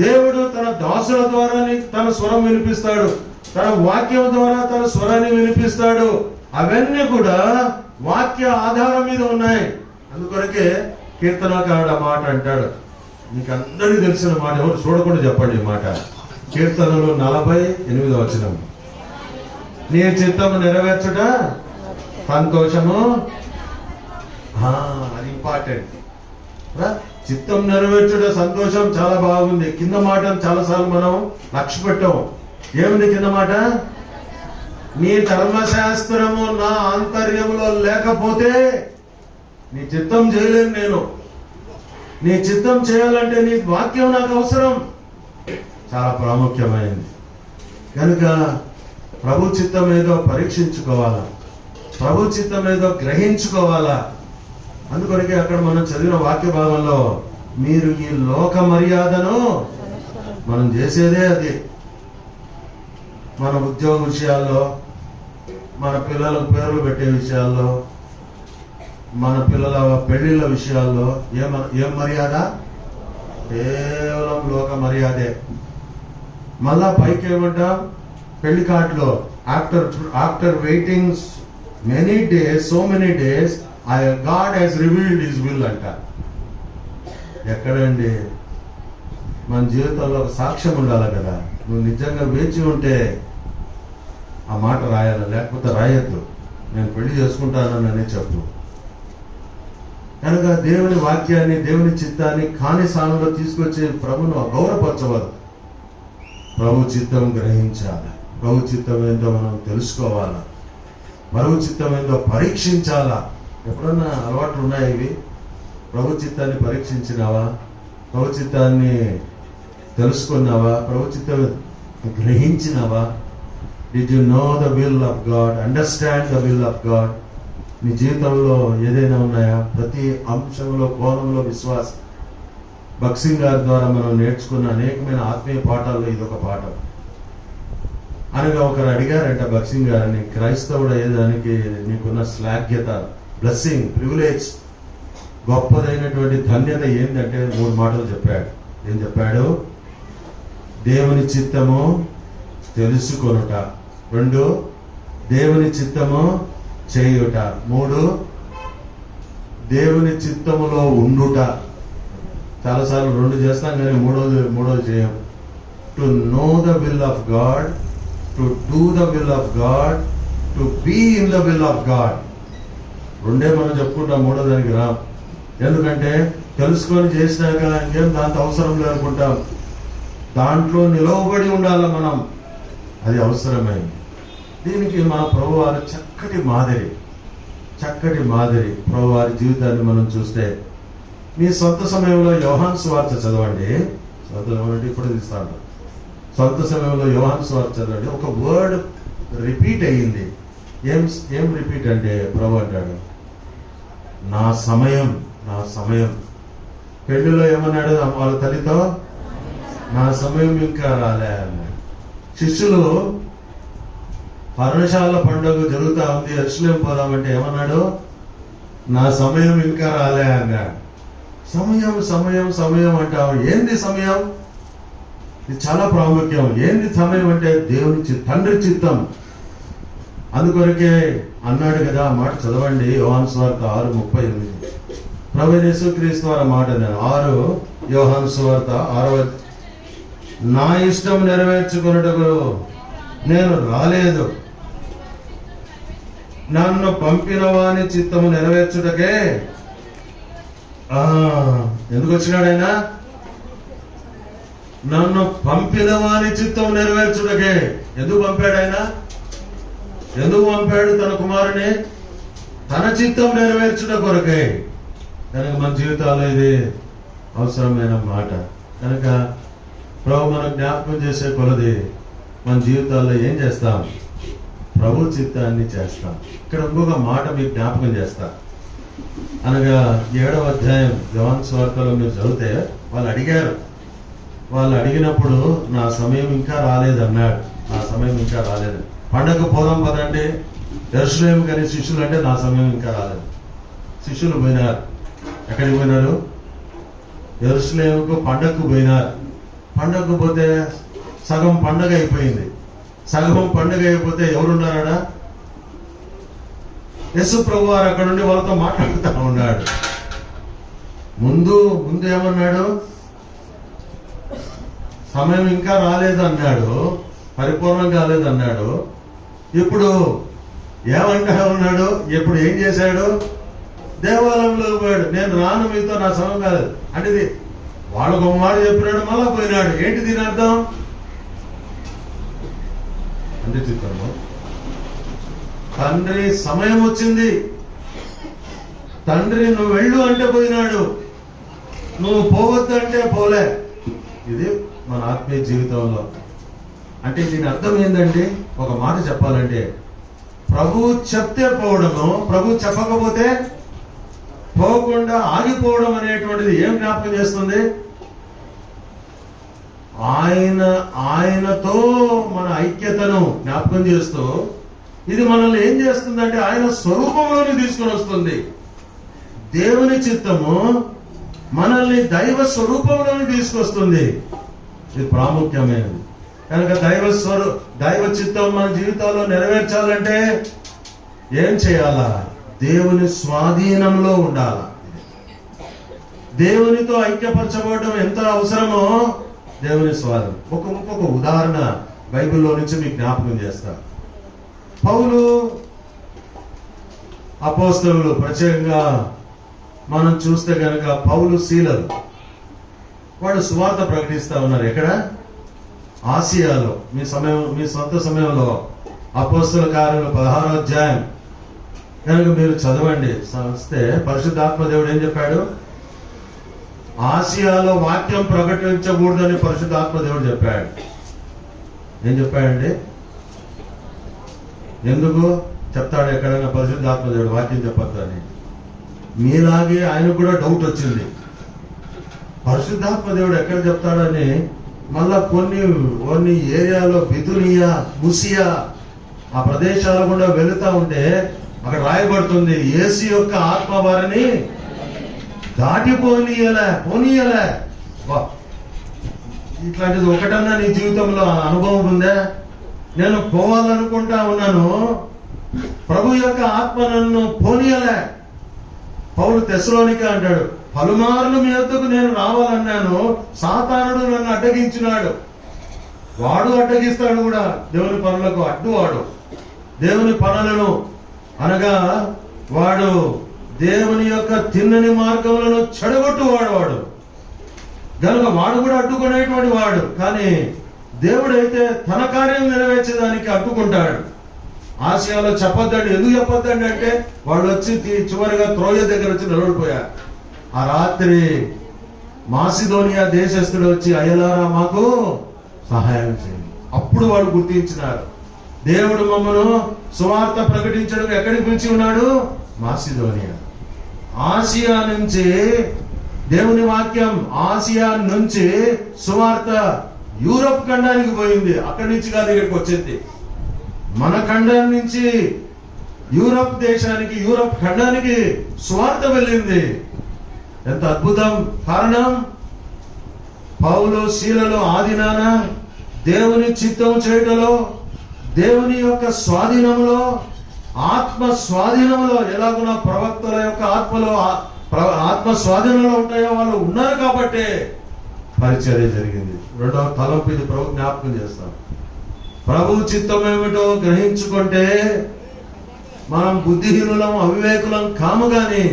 దేవుడు తన దాసుల ద్వారా తన స్వరం వినిపిస్తాడు, తన వాక్యం ద్వారా తన స్వరాన్ని వినిపిస్తాడు. అవన్నీ కూడా వాక్య ఆధారం మీద ఉన్నాయి. అందుకొరకే కీర్తనకారుడు మాట అంటాడు, మీకు అందరికీ తెలిసిన మాట, ఎవరు చూడకుండా చెప్పండి ఈ మాట. కీర్తనలు 48వ వచనం. నీ చిత్తము నెరవేర్చుట సంతోషము. అది ఇంపార్టెంట్. చిత్తం నెరవేర్చుట సంతోషం చాలా బాగుంది. కింద మాట చాలాసార్లు మనం లక్ష్య పెట్టాం. ఏముంది కింద మాట? నీ ధర్మశాస్త్రము నా ఆంతర్యంలో లేకపోతే నీ చిత్తం చేయలేను నేను. నీ చిత్తం చేయాలంటే నీ వాక్యం నాకు అవసరం. చాలా ప్రాముఖ్యమైనది. కనుక ప్రభు చిత్తం ఏదో పరీక్షించుకోవాలా, ప్రభు చిత్తం ఏదో గ్రహించుకోవాలా. అందుకొరకే అక్కడ మనం చదివిన వాక్య భాగంలో, మీరు ఈ లోక మర్యాదను మనం చేసేదే అది. మన ఉద్యోగ విషయాల్లో, మన పిల్లలకు పేర్లు పెట్టే విషయాల్లో, మన పిల్లల పెళ్లిళ్ళ విషయాల్లో ఏం మర్యాద? కేవలం లోక మర్యాదే. మళ్ళా పైకి ఏమంటాం? పెళ్లి కార్డులో after waiting many days, so many days, God has revealed his will అంట. ఎక్కడండి? మన జీవితంలో ఒక సాక్ష్యం ఉండాలి కదా. నువ్వు నిజంగా వేచి ఉంటే ఆ మాట రాయాలి, లేకపోతే రాయొద్దు. నేను పెళ్లి చేసుకుంటానని చెప్పు. కనుక దేవుని వాక్యాన్ని, దేవుని చిత్తాన్ని కాని స్థానంలో తీసుకొచ్చి ప్రభును అగౌరవపరచవద్దు. ప్రభు చిత్తం గ్రహించాలి. ప్రభు చిత్తం ఏంటో మనం తెలుసుకోవాలా. ప్రభు చిత్తం ఏంటో పరీక్షించాలా. ఎప్పుడన్నా అలవాట్లు ఉన్నాయి ఇవి? ప్రభు చిత్తాన్ని పరీక్షించినావా? ప్రభు చిత్తాన్ని తెలుసుకున్నావా? ప్రభు చిత్తం గ్రహించినావా? Did you know the will of God? Understand the will of God? నీ జీవితంలో ఏదైనా ఉన్నాయా? ప్రతి అంశంలో, కోణంలో విశ్వాసం. భక్సింగ్ గారి ద్వారా మనం నేర్చుకున్న అనేకమైన ఆత్మీయ పాఠాల్లో ఇదొక పాఠం. అనగా ఒకరు అడిగారంట భక్సింగ్ గారిని, క్రైస్తవుడు అయ్యేదానికి నీకున్న శ్లాఘ్యత, బ్లెస్సింగ్, ప్రివిలేజ్, గొప్పదైనటువంటి ధన్యత ఏంటంటే 3 మాటలు చెప్పాడు. ఏం చెప్పాడు? దేవుని చిత్తము తెలుసుకొనుట, 2 దేవుని చిత్తము చేయుట. 3, దేవుని చిత్తములో ఉండుట. చాలాసార్లు 2 చేస్తాం కానీ మూడోది చేయం. To know the will of God, to do the will of God, to be in the will of God. 2 మనం చెప్పుకుంటాం, 3వ దానికి రా. ఎందుకంటే తెలుసుకొని చేసినాక ఇంకేం దాంతో అవసరం లేనుకుంటాం. దాంట్లో నిలవబడి ఉండాలి మనం, అది అవసరమైంది. దీనికి మన ప్రభువారి చక్కటి మాదిరి ప్రభువారి జీవితాన్ని మనం చూస్తే, మీ సొంత సమయంలో యోహాను సువార్త చదవండి. ఇప్పుడు తీస్తాను. సొంత సమయంలో యోహాను సువార్త చదవండి. ఒక వర్డ్ రిపీట్ అయ్యింది. ఏం రిపీట్ అంటే, ప్రభు అంటాడు నా సమయం. పెళ్లిలో ఏమన్నాడు వాళ్ళ తల్లితో, నా సమయం ఇంకా రాలే అన్నాడు. శిష్యులు పర్ణశాల పండుగ జరుగుతా ఉంది, యెరూషలేము పోదామంటే ఏమన్నాడు, నా సమయం ఇంకా రాలే అన్నాడు. సమయం అంటావు. ఏంది సమయం? ఇది చాలా ప్రాముఖ్యం. ఏంది సమయం అంటే దేవుని తండ్రి చిత్తం. అందుకొరకే అన్నాడు కదా, మాట చదవండి. యోహాను సువార్త 6:38. ప్రభువైన యేసుక్రీస్తు వారి మాట 6 యోహాను సువార్త 6. నా ఇష్టం నెరవేర్చుకొనుటకు నేను రాలేదు, నన్ను పంపిన వాని చిత్తము నెరవేర్చుటకే. ఎందుకు వచ్చినాడు ఆయన? నన్ను పంపిన వాని చిత్తం నెరవేర్చుటకే. ఎందుకు పంపాడు ఆయన? ఎందుకు పంపాడు తన కుమారుని? తన చిత్తం నెరవేర్చుట కొరకే. కనుక మన జీవితాల్లో ఇది అవసరమైన మాట. కనుక ప్రభు మనం జ్ఞాపకం చేసే కొలది మన జీవితాల్లో ఏం చేస్తాం? ప్రభు చిత్తాన్ని చేస్తాం. ఇక్కడ ఇంకొక మాట మీకు జ్ఞాపకం చేస్తా. అనగా 7వ అధ్యాయం యోహాను సువార్తలో మీరు చదివితే, వాళ్ళు అడిగినప్పుడు నా సమయం ఇంకా రాలేదన్నాడు. నా సమయం ఇంకా రాలేదు. పండగ పోదాం పదండి యెరూషలేము కానీ శిష్యులు అంటే నా సమయం ఇంకా రాలేదు. శిష్యులు పోయినారు. ఎక్కడికి పోయినారు? యెరూషలేముకు పండగకు పోయినారు. పండగకు పోతే సగం పండగ అయిపోయింది. సగం పండగ అయిపోతే ఎవరున్నారా? యేసు ప్రభు వారు అక్కడ నుండి వాళ్ళతో మాట్లాడుతూ ఉన్నాడు. ముందు ఏమన్నాడు? సమయం ఇంకా రాలేదన్నాడు, పరిపూర్ణం కాలేదన్నాడు. ఇప్పుడు ఏమంటా ఉన్నాడు? ఇప్పుడు ఏం చేశాడు? దేవాలయంలో పోయాడు. నేను రాను, మీతో నా సమయం కాలేదు అంటే వాళ్ళకు ఒక మాట చెప్పినాడు, మళ్ళా పోయినాడు. ఏంటి దీని అర్థం? అంటే చిత్రము తండ్రి సమయం వచ్చింది, తండ్రి నువ్వు వెళ్ళు అంటే పోయినాడు, నువ్వు పోవద్దు అంటే పోలే. ఇది మన ఆత్మీయ జీవితంలో. అంటే దీని అర్థం ఏంటంటే, ఒక మాట చెప్పాలంటే, ప్రభు చెప్తే పోవడము, ప్రభు చెప్పకపోతే పోకుండా ఆగిపోవడం అనేటువంటిది ఏం జ్ఞాపకం చేస్తుంది? ఆయనతో మన ఐక్యతను జ్ఞాపకం చేస్తూ, ఇది మనల్ని ఏం చేస్తుందంటే ఆయన స్వరూపంలోని తీసుకొని వస్తుంది. దేవుని చిత్తము మనల్ని దైవ స్వరూపంలోని తీసుకొస్తుంది. ఇది ప్రాముఖ్యమైనది. కనుక దైవ చిత్తం మన జీవితాల్లో నెరవేర్చాలంటే ఏం చేయాలా? దేవుని స్వాధీనంలో ఉండాలా. దేవునితో ఐక్యపరచబడడం ఎంత అవసరమో దేవుని స్వాధీనం. ఇంకొక ఉదాహరణ బైబిల్లో నుంచి మీకు జ్ఞాపకం చేస్తా. పౌలు అపోస్తలులు, ప్రత్యేకంగా మనం చూస్తే కనుక పౌలు శీలలు వాడు సువార్త ప్రకటిస్తా ఉన్నారు. ఎక్కడ? ఆసియాలో. మీ సొంత సమయంలో అపోస్తల కార్యాలు 16వ అధ్యాయం కనుక మీరు చదవండి. వస్తే పరిశుద్ధాత్మ దేవుడు ఏం చెప్పాడు? ఆసియాలో వాక్యం ప్రకటించకూడదని పరిశుద్ధాత్మ దేవుడు చెప్పాడు. ఏం చెప్పాడండి? ఎందుకు చెప్తాడు ఎక్కడైనా పరిశుద్ధాత్మ దేవుడు వాక్యం చెప్పొద్దు అని? మీలాగే ఆయన కూడా డౌట్ వచ్చింది, పరిశుద్ధాత్మ దేవుడు ఎక్కడ చెప్తాడని. మళ్ళా కొన్ని ఏరియాలో బితునియా, ముసియా ఆ ప్రదేశాల గుండా వెళుతా ఉంటే అక్కడ రాయబడుతుంది, యేసు యొక్క ఆత్మ వారిని దాటిపోనీయలే. ఇట్లాంటిది ఒకటన్నా నీ జీవితంలో అనుభవం ఉందా? నేను పోవాలనుకుంటా ఉన్నాను, ప్రభు యొక్క ఆత్మ నన్ను పోనీయలే. పౌలు తెస్సలోనికే అంటాడు, పలుమార్లు మీ వద్దకు నేను రావాలన్నాను, సాతానుడు నన్ను అడ్డగించినాడు. వాడు అడ్డగిస్తాడు కూడా దేవుని పనులకు అడ్డువాడు. దేవుని పనులను అనగా వాడు దేవుని యొక్క తిన్నని మార్గములను చెడగొట్టువాడు. కనుక వాడు కూడా అడ్డుకునేటువంటి వాడు. కానీ దేవుడైతే తన కార్యం నెరవేర్చేదానికి అడ్డుకుంటాడు. ఆసియాలో చెప్పొద్దండి. ఎందుకు చెప్పొద్దండి అంటే వాళ్ళు వచ్చి చివరిగా త్రోయ దగ్గర వచ్చి నిలబడిపోయారు. ఆ రాత్రి మాసిదోనియా దేశస్థుడు వచ్చి, అయ్యలారా మాకు సహాయం చేయండి. అప్పుడు వాళ్ళు గుర్తించినారు, దేవుడు మమ్మను సువార్త ప్రకటించడం ఎక్కడికి పిలిచి ఉన్నాడు? మాసిదోనియా. ఆసియా నుంచి దేవుని వాక్యం, ఆసియా నుంచి సువార్త యూరప్ ఖండానికి పోయింది. అక్కడి నుంచి కాదు ఇక్కడికి వచ్చింది. మన ఖండం నుంచి యూరప్ దేశానికి, యూరప్ ఖండానికి సువార్త వెళ్ళింది. ఎంత అద్భుతం! కారణం పౌలు శీలలో ఆదినాన దేవుని చిత్తం చేయటంలో, దేవుని యొక్క స్వాధీనంలో, ఆత్మ స్వాధీనంలో, ఎలాగున ప్రవక్తల యొక్క ఆత్మ స్వాధీనంలో ఉంటాయో వాళ్ళు ఉన్నారు కాబట్టి పరిచర్య జరిగింది. రెండవ తలంపు ఇది ప్రభు జ్ఞాపకం చేస్తాం. ప్రభు చిత్తం ఏమిటో గ్రహించుకుంటే మనం బుద్ధిహీనులం, అవివేకులం కాము. గాని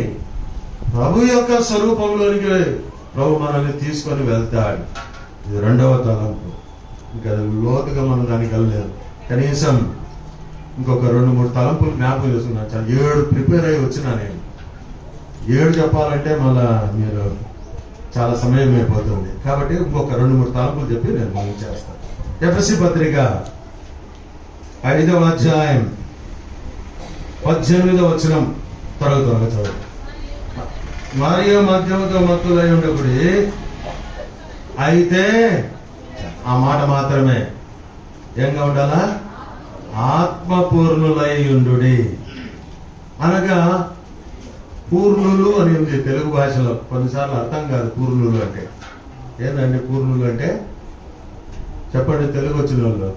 ప్రభు యొక్క స్వరూపంలోనికి ప్రభు మనల్ని తీసుకొని వెళ్తాడు. ఇది రెండవ తలంపు. ఇంకా లోతుగా మనం దానికి వెళ్ళలేదు. కనీసం ఇంకొక 2-3 తలంపులు జ్ఞాపకం చేసుకున్నాను. 7 ప్రిపేర్ అయ్యి వచ్చినా నేను. 7 చెప్పాలంటే మళ్ళా మీరు చాలా సమయం అయిపోతుంది. కాబట్టి ఇంకొక 2-3 తలంపులు చెప్పి నేను ముగించేస్తాను. ఎఫెసీ పత్రిక 5వ అధ్యాయం 18వ వచనం త్వరగా చదువు. మరియు మద్యముతో మత్తులై ఉండకుడి, అయితే ఆ మాట మాత్రమే ఏంగా ఉండాలా? ఆత్మపూర్ణులై ఉండుడి. అనగా పూర్ణులు అని ఉంది తెలుగు భాషలో. కొన్నిసార్లు అర్థం కాదు పూర్ణులు అంటే ఏంటండి. పూర్ణులు అంటే చెప్పండి తెలుగు వచ్చిన వాళ్ళు.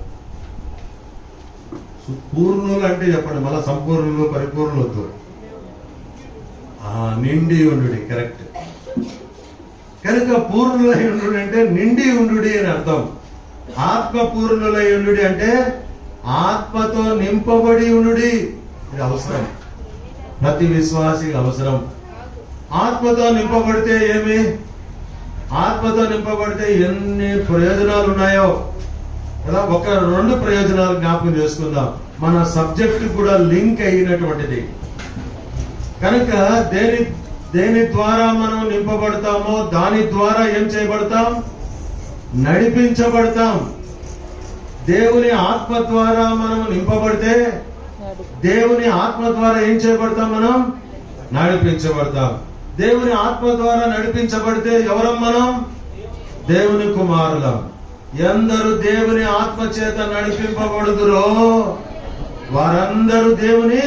పూర్ణులు అంటే చెప్పండి. మళ్ళా సంపూర్ణులు, పరిపూర్ణులు వద్దు. నిండి ఉండు. కరెక్ట్. కనుక పూర్ణులై ఉండు అంటే నిండి ఉండు అని అర్థం. ఆత్మ పూర్ణులై ఉండు అంటే ఆత్మతో నింపబడి ఉండు. ఇది అవసరం, ప్రతి విశ్వాసికి అవసరం. ఆత్మతో నింపబడితే ఏమి? ఆత్మతో నింపబడితే ఎన్ని ప్రయోజనాలు ఉన్నాయో కదా. 1-2 ప్రయోజనాలు జ్ఞాపకం చేసుకుందాం. మన సబ్జెక్ట్ కూడా లింక్ అయినటువంటిది కనుక దేని ద్వారా మనం నింపబడతామో దాని ద్వారా ఏం చేయబడతాం? నడిపించబడతాం. దేవుని ఆత్మ ద్వారా మనం నింపబడితే దేవుని ఆత్మ ద్వారా ఏం చేయబడతాం? మనం నడిపించబడతాం. దేవుని ఆత్మ ద్వారా నడిపించబడితే ఎవరం మనం? దేవుని కుమారులం. ఎందరు దేవుని ఆత్మ చేత నడిపింపబడుదురో వారందరూ దేవుని.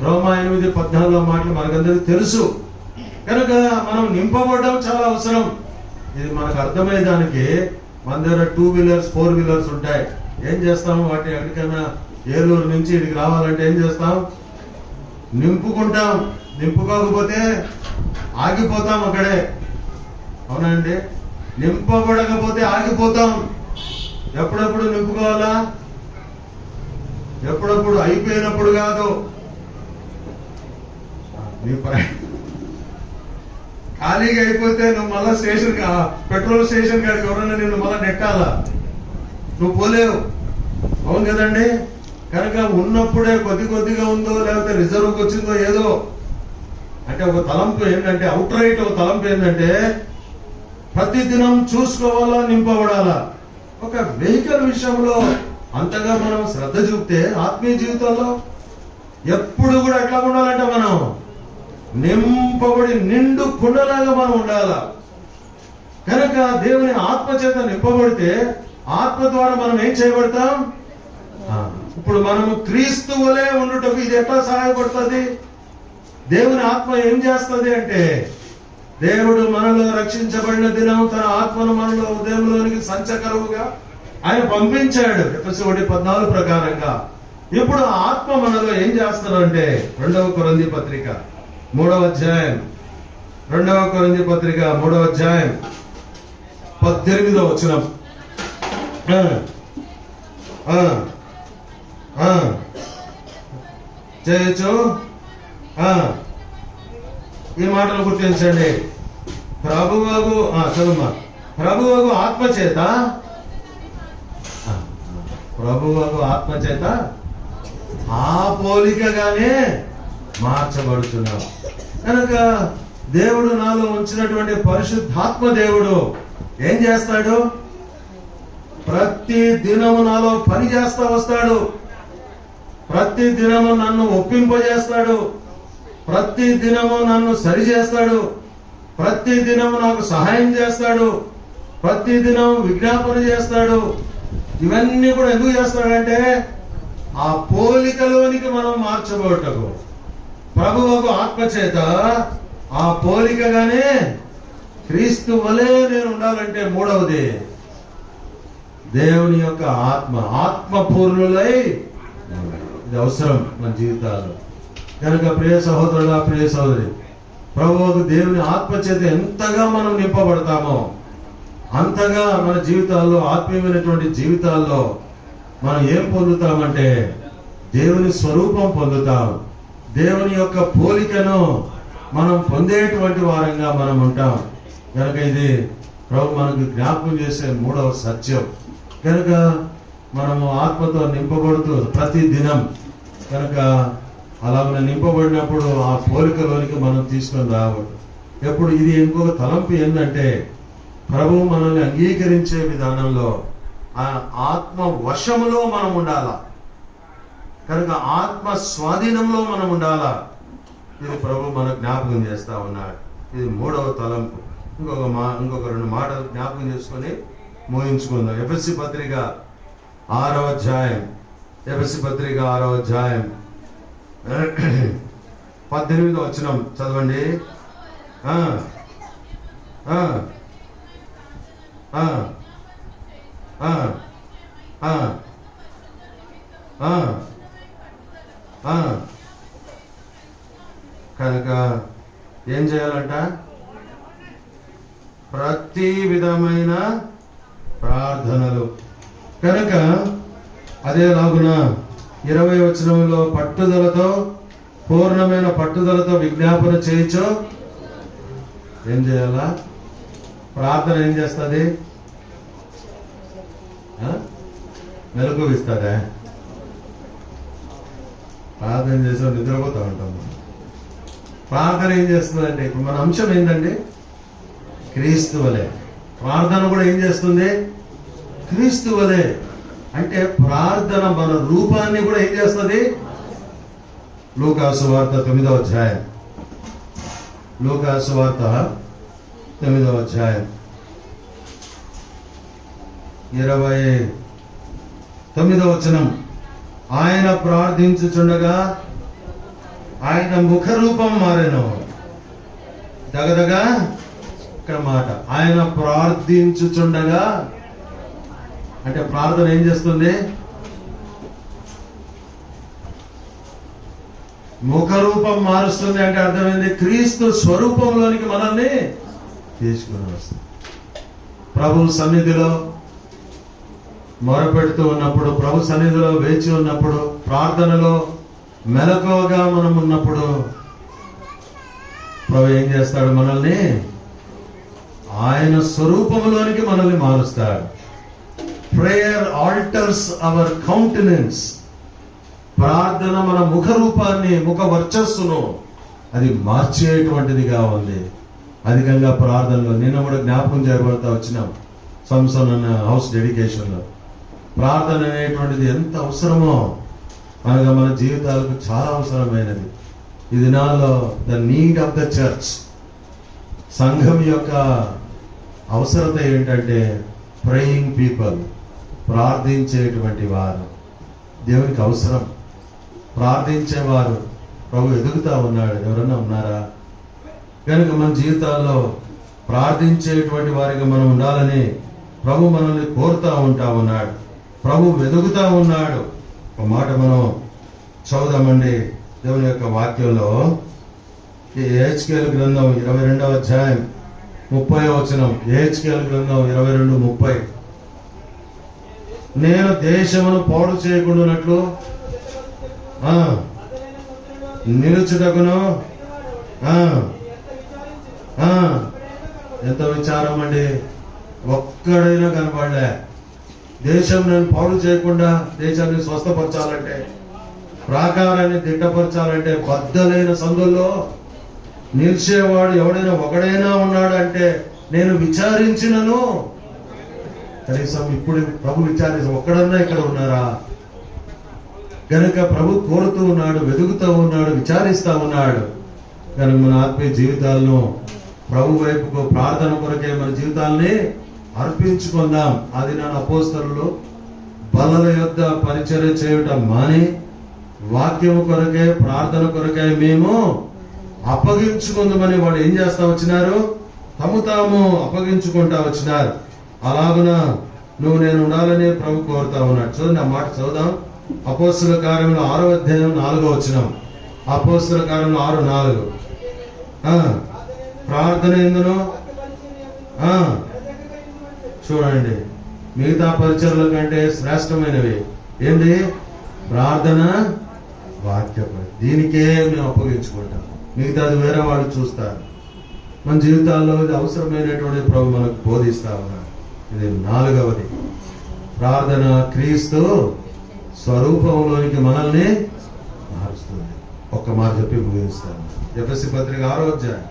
రోమా 8:14 మాటలు మనకందరికీ తెలుసు. కనుక మనం నింపబడడం చాలా అవసరం. ఇది మనకు అర్థమయ్యేదానికి మన దగ్గర 2 వీలర్స్ 4 వీలర్స్ ఉంటాయి. ఏం చేస్తాం? వాటి ఎక్కడికైనా ఏలూరు నుంచి ఇక్కడికి రావాలంటే ఏం చేస్తాం? నింపుకుంటాం. నింపుకోకపోతే ఆగిపోతాం అక్కడే. అవునండి. నింపబడకపోతే ఆగిపోతాం. ఎప్పుడప్పుడు నింపుకోవాలా? ఎప్పుడప్పుడు అయిపోయినప్పుడు కాదు. నీ ఖాళీగా అయిపోతే నువ్వు మళ్ళా స్టేషన్, పెట్రోల్ స్టేషన్ కాడికి ఎవరన్నా నిన్ను మళ్ళా నెట్టాలా? నువ్వు పోలేవు. అవును కదండి. కనుక ఉన్నప్పుడే కొద్దిగా ఉందో లేకపోతే రిజర్వ్కి వచ్చిందో ఏదో అంటే ఒక తలంపు ఏంటంటే, అవుట్ రైట్ ఒక తలంపు ఏంటంటే ప్రతి దినం చూసుకోవాలా, నింపబడాలా. ఒక వెహికల్ విషయంలో అంతగా మనం శ్రద్ధ చూపితే ఆత్మీయ జీవితంలో ఎప్పుడు కూడా ఎట్లా ఉండాలంటే మనం నింపబడి నిండు కుండలాగా మనం ఉండాలా. కనుక దేవుని ఆత్మ చేత నింపబడితే ఆత్మ ద్వారా మనం ఏం చేయబడతాం? ఇప్పుడు మనము క్రీస్తు వలె ఉండుటకు ఇది ఎట్లా సహాయపడుతుంది? దేవుని ఆత్మ ఏం చేస్తుంది అంటే, దేవుడు మనలో రక్షించబడిన దినం తన ఆత్మను మనలో ఉదయంలోనికి సంచకరువుగా ఆయన పంపించాడు. ఎఫెసీ 1:14 ప్రకారంగా ఇప్పుడు ఆత్మ మనలో ఏం చేస్తారంటే 2వ కొరింథీ పత్రిక 3వ అధ్యాయం 2వ కొరింథీ పత్రిక 3వ అధ్యాయం 18వ వచనం. చేయొచ్చు. ఈ మాటలు గుర్తించండి. ప్రభువగు చదువు. ప్రభువగు ఆత్మచేత ఆ పోలికగానే మార్చబడుతున్నాం. కనుక దేవుడు నాలో ఉంచినటువంటి పరిశుద్ధాత్మ దేవుడు ఏం చేస్తాడు? ప్రతి దినము నాలో పని చేస్తా వస్తాడు. ప్రతి దినము నన్ను ఒప్పింపజేస్తాడు. ప్రతి దినము నన్ను సరి చేస్తాడు. ప్రతి దినము నాకు సహాయం చేస్తాడు. ప్రతి దినం విజ్ఞాపన చేస్తాడు. ఇవన్నీ కూడా ఎందుకు చేస్తాడంటే ఆ పోలికలోనికి మనం మార్చబోటకు. ప్రభువుకు ఆత్మచేత ఆ పోలికగానే క్రీస్తు వలె నేను ఉండాలంటే మూడవది దేవుని యొక్క ఆత్మపూర్ణులై ఇది అవసరం మన జీవితాల్లో. కనుక ప్రియ సహోదరుడా, ప్రియ సహోదరి, ప్రభువుకు దేవుని ఆత్మచేత ఎంతగా మనం నింపబడతామో అంతగా మన జీవితాల్లో, ఆత్మీయమైనటువంటి జీవితాల్లో మనం ఏం పొందుతామంటే దేవుని స్వరూపం పొందుతాం. దేవుని యొక్క పోలికను మనం పొందేటువంటి వారంగా మనం ఉంటాం. కనుక ఇది ప్రభు మనకు జ్ఞాపకం చేసే మూడవ సత్యం. కనుక మనము ఆత్మతో నింపబడుతూ ప్రతి దినం కనుక అలా మనం నింపబడినప్పుడు ఆ పోలికలోనికి మనం తీసుకొని రావద్దు. ఎప్పుడు ఇది ఇంకొక తలంపు ఏంటంటే ప్రభువు మనల్ని అంగీకరించే విధానంలో ఆ ఆత్మ వశములో మనం ఉండాలా. కనుక ఆత్మ స్వాధీనంలో మనం ఉండాలా. ఇది ప్రభు మన జ్ఞాపకం చేస్తా ఉన్నాడు. ఇది మూడవ తలంపు. ఇంకొక 2 మాటలు జ్ఞాపకం చేసుకొని ముగించుకుందాం. ఎఫెసీ పత్రిక 6వ అధ్యాయం 18వ వచనం చదవండి. కనుక ఏం చేయాలంట? ప్రతి విధమైన ప్రార్థనలు. కనుక అదేలాగున 20వ వచనంలో పట్టుదలతో, పూర్ణమైన పట్టుదలతో విజ్ఞాపన చేయొచ్చు. ఏం చేయాలా? ప్రార్థన ఏం చేస్తుంది? మెలకు ఇస్తుందా? ప్రార్థన చేసే నిద్రపోతా ఉంటాం. ప్రార్థన ఏం చేస్తుందంటే ఇప్పుడు మన అంశం ఏంటండి? క్రీస్తు వలె. ప్రార్థన కూడా ఏం చేస్తుంది? క్రీస్తు వలె. అంటే ప్రార్థన మన రూపాన్ని కూడా ఏం చేస్తుంది? లూకాసు వార్త 9వ అధ్యాయం 29వ వచనం. ఆయన ప్రార్థించుచుండగా ఆయన ముఖ రూపం మారెను. దగదగా ఇక్కడ మాట, ఆయన ప్రార్థించుచుండగా అంటే ప్రార్థన ఏం చేస్తుంది? ముఖ రూపం మారుస్తుంది. అంటే అర్థమైంది, క్రీస్తు స్వరూపంలోనికి మనల్ని తీసుకుని వస్తుంది. ప్రభు సన్నిధిలో మొరపెడుతూ ఉన్నప్పుడు, ప్రభు సన్నిధిలో వేచి ఉన్నప్పుడు, ప్రార్థనలో మెలకువగా మనం ఉన్నప్పుడు ప్రభు ఏం చేస్తాడు? మనల్ని ఆయన స్వరూపంలోనికి మనల్ని మారుస్తాడు. Prayer alters our countenance. ప్రార్థన మన ముఖ రూపాన్ని, ముఖ వర్చస్సును అది మార్చేటువంటిదిగా ఉంది. అధికంగా ప్రార్థనలో నిన్న కూడా జ్ఞాపకం చేయబడతా వచ్చినాం. సంసన్ అన్న హౌస్ డెడికేషన్ లో ప్రార్థన అనేటువంటిది ఎంత అవసరమో అనగా మన జీవితాలకు చాలా అవసరమైనది. ఈ దినాల్లో the need of the church, సంఘం యొక్క అవసరత ఏంటంటే ప్రేయింగ్ పీపుల్, ప్రార్థించేటువంటి వారు. దేవునికి అవసరం ప్రార్థించేవారు. ప్రభు ఎదుగుతా ఉన్నాడు. ఎవరన్నా ఉన్నారా? కనుక మన జీవితాల్లో ప్రార్థించేటువంటి వారిగా మనం ఉండాలని ప్రభు మనల్ని కోరుతా ఉంటా ఉన్నాడు. ప్రభు వెదుగుతా ఉన్నాడు. ఒక మాట మనం చదువుదామండి దేవుని యొక్క వాక్యంలో. ఈ యెహెజ్కేలు గ్రంథం 22వ అధ్యాయం 30వ వచనం. యెహెజ్కేలు గ్రంథం 22:30. నేను దేశమును పాడు చేయకుండానట్లు నిలుచుటకును. ఎంత విచారం అండి, ఒక్కడైనా కనపడలే. దేశం నేను పాడు చేయకుండా దేశాన్ని స్వస్థపరచాలంటే, ప్రాకారాన్ని దిట్టపరచాలంటే, బద్దలైన సందుల్లో నిలిచేవాడు ఎవడైనా ఒకడైనా ఉన్నాడంటే నేను విచారించినను. కనీసం ఇప్పుడు ప్రభు విచారించి ఒక్కడన్నా ఇక్కడ ఉన్నారా? కనుక ప్రభు కోరుతూ ఉన్నాడు, వెతుకుతూ ఉన్నాడు, విచారిస్తూ ఉన్నాడు. కనుక మన ఆత్మీయ జీవితాలను ప్రభు వైపుకు ప్రార్థన కొరకే మన జీవితాల్ని అర్పించుకుందాం. అది నా అపోస్తలులు బల్లల యొద్ద పరిచర్య చేయటం మాని వాక్యము కొరకే, ప్రార్థన కొరకే మేము అప్పగించుకుందామని వాళ్ళు ఏం చేస్తా వచ్చినారు? తాము అప్పగించుకుంటా వచ్చినారు. అలాగున నువ్వు నేను ఉండాలని ప్రభు కోరుతా ఉన్నాడు. చూడండి, ఆ మాట చదువుదాం. అపోస్తల కార్యములు 6వ అధ్యాయం 4వ వచనం. అపోస్తల కార్యములు 6:4. ప్రార్థన ఎందును చూడండి, మిగతా పరిచర్ల కంటే శ్రేష్టమైనవి ఏంటి? ప్రార్థన, వాక్య. దీనికే మేము అప్పగించుకుంటాం. మిగతాది వేరే వాళ్ళు చూస్తారు. మన జీవితాల్లో ఇది అవసరమైనటువంటి ప్రభు మనకు బోధిస్తా ఉన్నాడు. ఇది 4వది. ప్రార్థన క్రీస్తు స్వరూపంలోనికి మనల్ని మారుస్తుంది. ఒక్క మాట చెప్పి ముగిస్తాను. ఎఫెసీ పత్రిక 6వ అధ్యాయం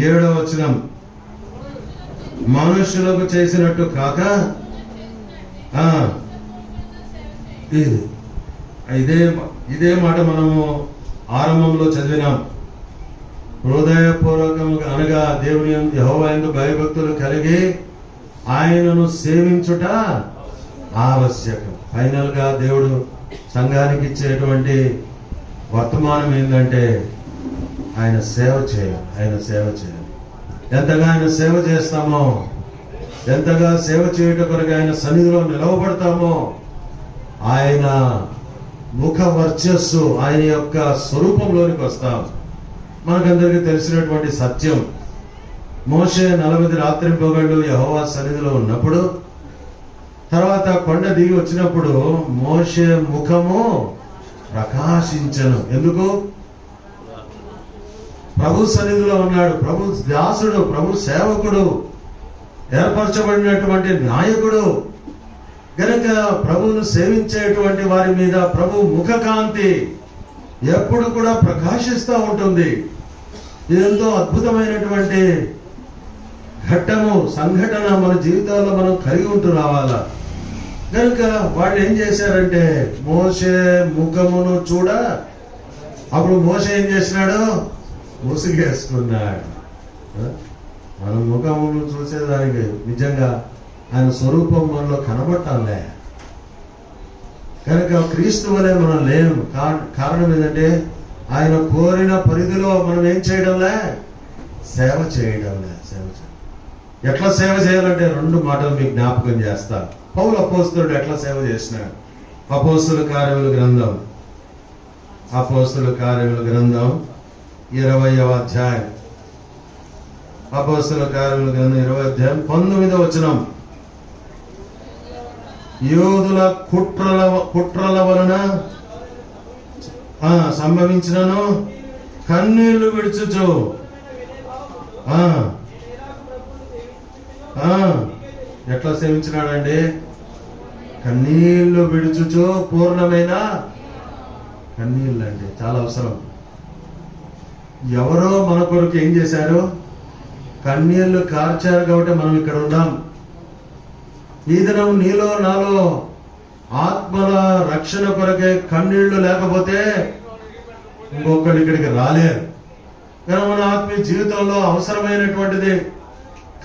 7వ వచనం. మనుషులకు చేసినట్టు కాక ఇదే మాట మనము ఆరంభంలో చదివినాం. హృదయపూర్వకముగా అనగా దేవుని యెహోవా యందు భయభక్తులు కలిగి ఆయనను సేవించుట ఆవశ్యకం. ఫైనల్ గా దేవుడు సంఘానికి ఇచ్చేటువంటి వర్తమానం ఏంటంటే ఆయన సేవ చేయాలి. ఆయన సేవ చేయాలి. ఎంతగా ఆయన సేవ చేస్తామో, ఎంతగా సేవ చేయటం కొరకు ఆయన సన్నిధిలో నిలవబడతామో, ఆయన ముఖ వర్చస్సు, ఆయన యొక్క స్వరూపంలోనికి వస్తాం. మనకందరికీ తెలిసినటువంటి సత్యం. మోషే 40 రాత్రింపగళ్ళు యెహోవా సన్నిధిలో ఉన్నప్పుడు, తర్వాత కొండ దిగి వచ్చినప్పుడు మోషే ముఖము ప్రకాశించను. ఎందుకు? ప్రభు సన్నిధిలో ఉన్నాడు. ప్రభు దాసుడు, ప్రభు సేవకుడు, ఏర్పరచబడినటువంటి నాయకుడు. గనక ప్రభువును సేవించేటువంటి వారి మీద ప్రభు ముఖకాంతి ఎప్పుడు కూడా ప్రకాశిస్తూ ఉంటుంది. ఇదెంతో అద్భుతమైనటువంటి ఘట్టము, సంఘటన మన జీవితాల్లో మనం కలిగి ఉంటూ రావాలా. కనుక వాళ్ళు ఏం చేశారంటే మోషే ముఖమును చూడ, అప్పుడు మోషే ఏం చేసినాడు? ముసుగేసుకున్నాడు. మన ముఖమును చూసేదానికి నిజంగా ఆయన స్వరూపం మనలో కనబట్టాలే. కనుక క్రీస్తు వలె మనం లేము. కారణం ఏంటంటే ఆయన కోరిన పరిధిలో మనం ఏం చేయడంలే? సేవ చేయడంలే. ఎట్లా సేవ చేయాలంటే 2 మాటలు మీకు జ్ఞాపకం చేస్తా. పౌలు అపోస్తలుడు ఎట్లా సేవ చేసినాడు? అపోస్తల కార్యముల గ్రంథం 20వ అధ్యాయం. అపోస్తల కార్యముల గ్రంథం 20వ అధ్యాయం 19వ వచనం. యోధుల కుట్రల వలన సంభవించినను కన్నీళ్లు విడుచుచు ఎట్లా సేవించినాడండి? కన్నీళ్లు విడుచుచు పూర్ణమైన కన్నీళ్ళు అండి చాలా అవసరం. ఎవరో మన కొరకు ఏం చేశారు? కన్నీళ్లు కార్చారు కాబట్టి మనం ఇక్కడ ఉన్నాం. ఈ దినం నీలో నాలో ఆత్మల రక్షణ కొరకే కన్నీళ్లు లేకపోతే ఇంకొకళ్ళు ఇక్కడికి రాలేరు. కానీ మన ఆత్మీయ జీవితంలో అవసరమైనటువంటిది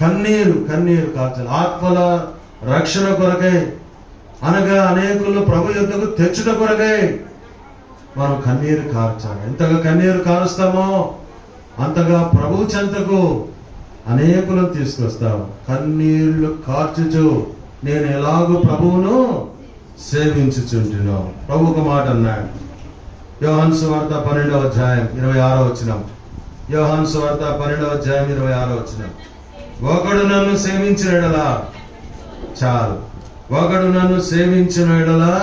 కన్నీరు కార్చాలి. ఆత్మల రక్షణ కొరకై, అనగా అనేకులను ప్రభు యొద్దకు తెచ్చుట కొరకై మనం కన్నీరు కార్చాలి. ఎంతగా కన్నీరు కారుస్తామో అంతగా ప్రభు చెంతకు అనేకులను తీసుకొస్తాం. కన్నీళ్లు కార్చుచు నేను ఎలాగూ ప్రభువును సేవించుచుంటున్నాం. ప్రభు ఒక మాట అన్నాడు, యోహాను సువార్త 12వ అధ్యాయం 26వ వచనం. యోహాను సువార్త 12వ అధ్యాయం 26వ వచనం. ఒకడు నన్ను సేవించిన ఎడలా, చాలు, ఒకడు నన్ను సేవించిన ఎడలా.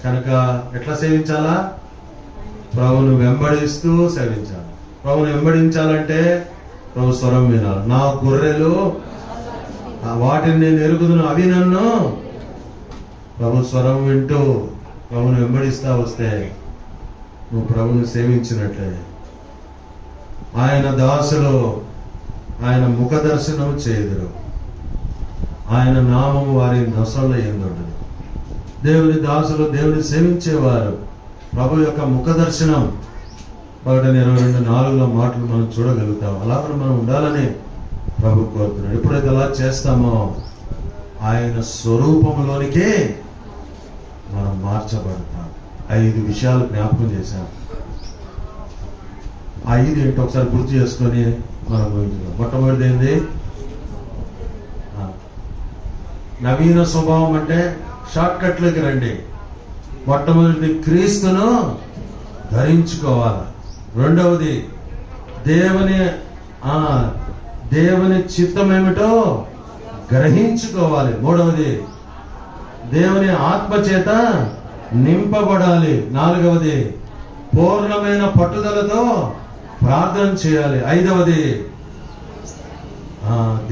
కనుక ఎట్లా సేవించాలా? ప్రభువును వెంబడిస్తూ సేవించాలి. ప్రభువును వెంబడించాలంటే ప్రభు స్వరం వినాలి. నా గొర్రెలు వాటిని నేను ఎరుగుదును, అవి నన్ను. ప్రభు స్వరం వింటూ ప్రభువును వెంబడిస్తా వస్తే నువ్వు ప్రభువును సేవించినట్లే. ఆయన దాసులు ఆయన ముఖ దర్శనం చేయుదురు, ఆయన నామము వారి నొసల్లో ఎందుండదు. దేవుని దాసులు దేవుని సేవించేవారు ప్రభు యొక్క ముఖ దర్శనం 1:22-4 మాటలు మనం చూడగలుగుతాం. అలాగే మనం ఉండాలని ప్రభు కోరుతున్నాడు. ఎప్పుడైతే అలా చేస్తామో ఆయన స్వరూపంలోనికే మనం మార్చబడతాం. 5 విషయాలు జ్ఞాపకం చేశాం. 5 ఏంటో ఒకసారి గుర్తు చేసుకొని మనం మొట్టమొదటిది ఏంది? నవీన స్వభావం అంటే షార్ట్ కట్లోకి రండి. మొట్టమొదటిది క్రీస్తును ధరించుకోవాలి. రెండవది దేవుని చిత్తం ఏమిటో గ్రహించుకోవాలి. మూడవది దేవుని ఆత్మ చేత నింపబడాలి. నాలుగవది పూర్ణమైన పట్టుదలతో ప్రార్థన చేయాలి. ఐదవది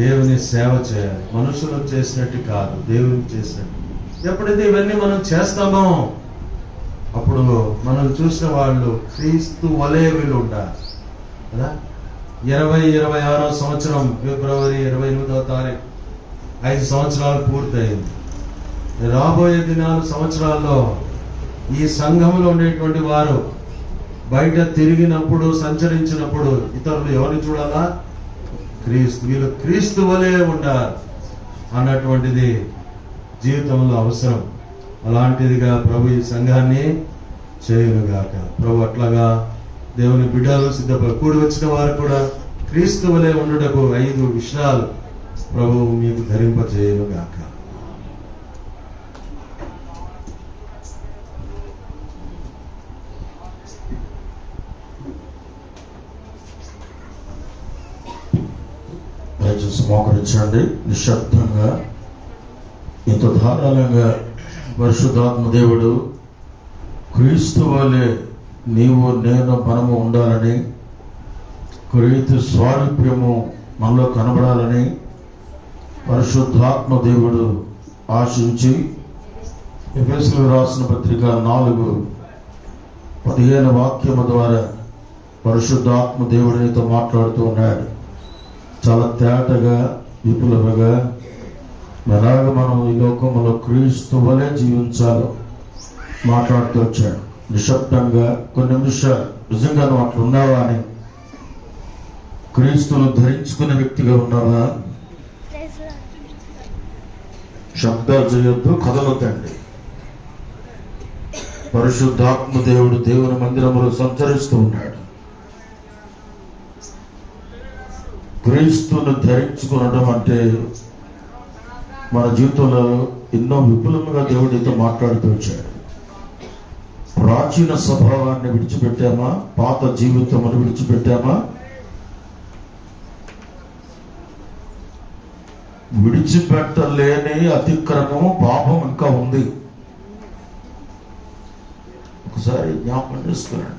దేవుని సేవ చేయాలి. మనుషులు చేసినట్టు కాదు, దేవుని చేసినట్టు. ఎప్పుడైతే ఇవన్నీ మనం చేస్తామో అప్పుడు మనం చూసిన వాళ్ళు క్రీస్తు వలె వీళ్ళు ఉంటారు కదా. 2026వ సంవత్సరం ఫిబ్రవరి 28వ తారీఖు 5 సంవత్సరాలు పూర్తయింది. రాబోయే దినాలు సంవత్సరాల్లో ఈ సంఘంలో ఉండేటువంటి వారు బయట తిరిగినప్పుడు, సంచరించినప్పుడు ఇతరులు ఎవరిని చూడాలా? క్రీస్తు. వీళ్ళు క్రీస్తు వలె ఉండాలి అన్నటువంటిది జీవితంలో అవసరం. అలాంటిదిగా ప్రభు ఈ సంఘాన్ని చేయునుగాక. ప్రభు అట్లాగా దేవుని బిడ్డలు కూడి వచ్చిన వారు కూడా క్రీస్తు వలె ఉండుటకు 5 విషయాలు ప్రభు మీకు ధరింపజేయునుగాక. దయచేసి మోకరించండి నిశ్శబ్దంగా. ఇంత ధారాళంగా పరిశుద్ధాత్మ దేవుడు క్రీస్తు వలె నీవు నేను మనము ఉండాలని, క్రీస్తు స్వారూప్యము మనలో కనబడాలని పరిశుద్ధాత్మ దేవుడు ఆశించి ఎఫెసీయులకు రాసిన పత్రిక 4:15 వాక్యము ద్వారా పరిశుద్ధాత్మ దేవుడు నీతో మాట్లాడుతూ ఉన్నాడు. చాలా తేటగా, విపులముగా ఎలాగ మనం ఈ లోకంలో క్రీస్తు వలె జీవించాలో మాట్లాడుతూ వచ్చాడు. నిశ్శబ్దంగా కొన్ని నిమిషాలు నిజంగా నువ్వు అట్లా ఉన్నావా అని, క్రీస్తును ధరించుకునే వ్యక్తిగా ఉన్నావా? శబ్దాలు చేయొద్దు, కదలొద్దండి. పరిశుద్ధాత్మ దేవుడు దేవుని మందిరంలో సంచరిస్తూ ఉన్నాడు. క్రీస్తును ధరించుకునడం అంటే మన జీవితంలో ఎన్నో విపులముగా దేవుడితో మాట్లాడుతూ వచ్చాడు. ప్రాచీన స్వభావాన్ని విడిచిపెట్టామా? పాత జీవితమును విడిచిపెట్టామా? విడిచిపెట్టలేని అతిక్రమము, పాపం ఇంకా ఉంది. ఒకసారి జ్ఞాపకం చేసుకోండి.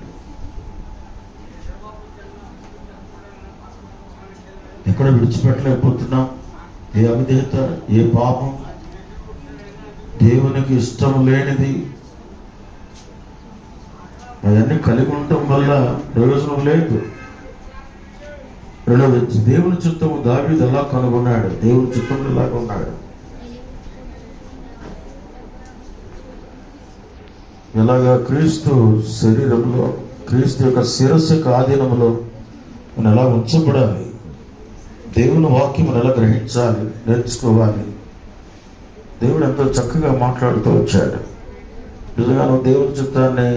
ఎక్కడ విడిచిపెట్టలేకపోతున్నాం? ఏ అవిధేయత, ఏ పాపం, దేవునికి ఇష్టం లేనిది, అవన్నీ కలిగి ఉండటం వల్ల ప్రయోజనం లేదు. రెండవది దేవుని చిత్తము దావీదు ఎలా కనుగొన్నాడు? దేవుని చిత్తంలో ఎలాగా ఉన్నాడు? ఎలాగా క్రీస్తు శరీరంలో, క్రీస్తు యొక్క శిరస్సుకు ఆధీనంలో మనం ఎలా ఉంచబడాలి? దేవుని వాక్యం ఎలా గ్రహించాలి, నేర్చుకోవాలి? దేవుడు ఎంతో చక్కగా మాట్లాడుతూ వచ్చాడు. నిజంగా నువ్వు దేవుని చిత్తాన్ని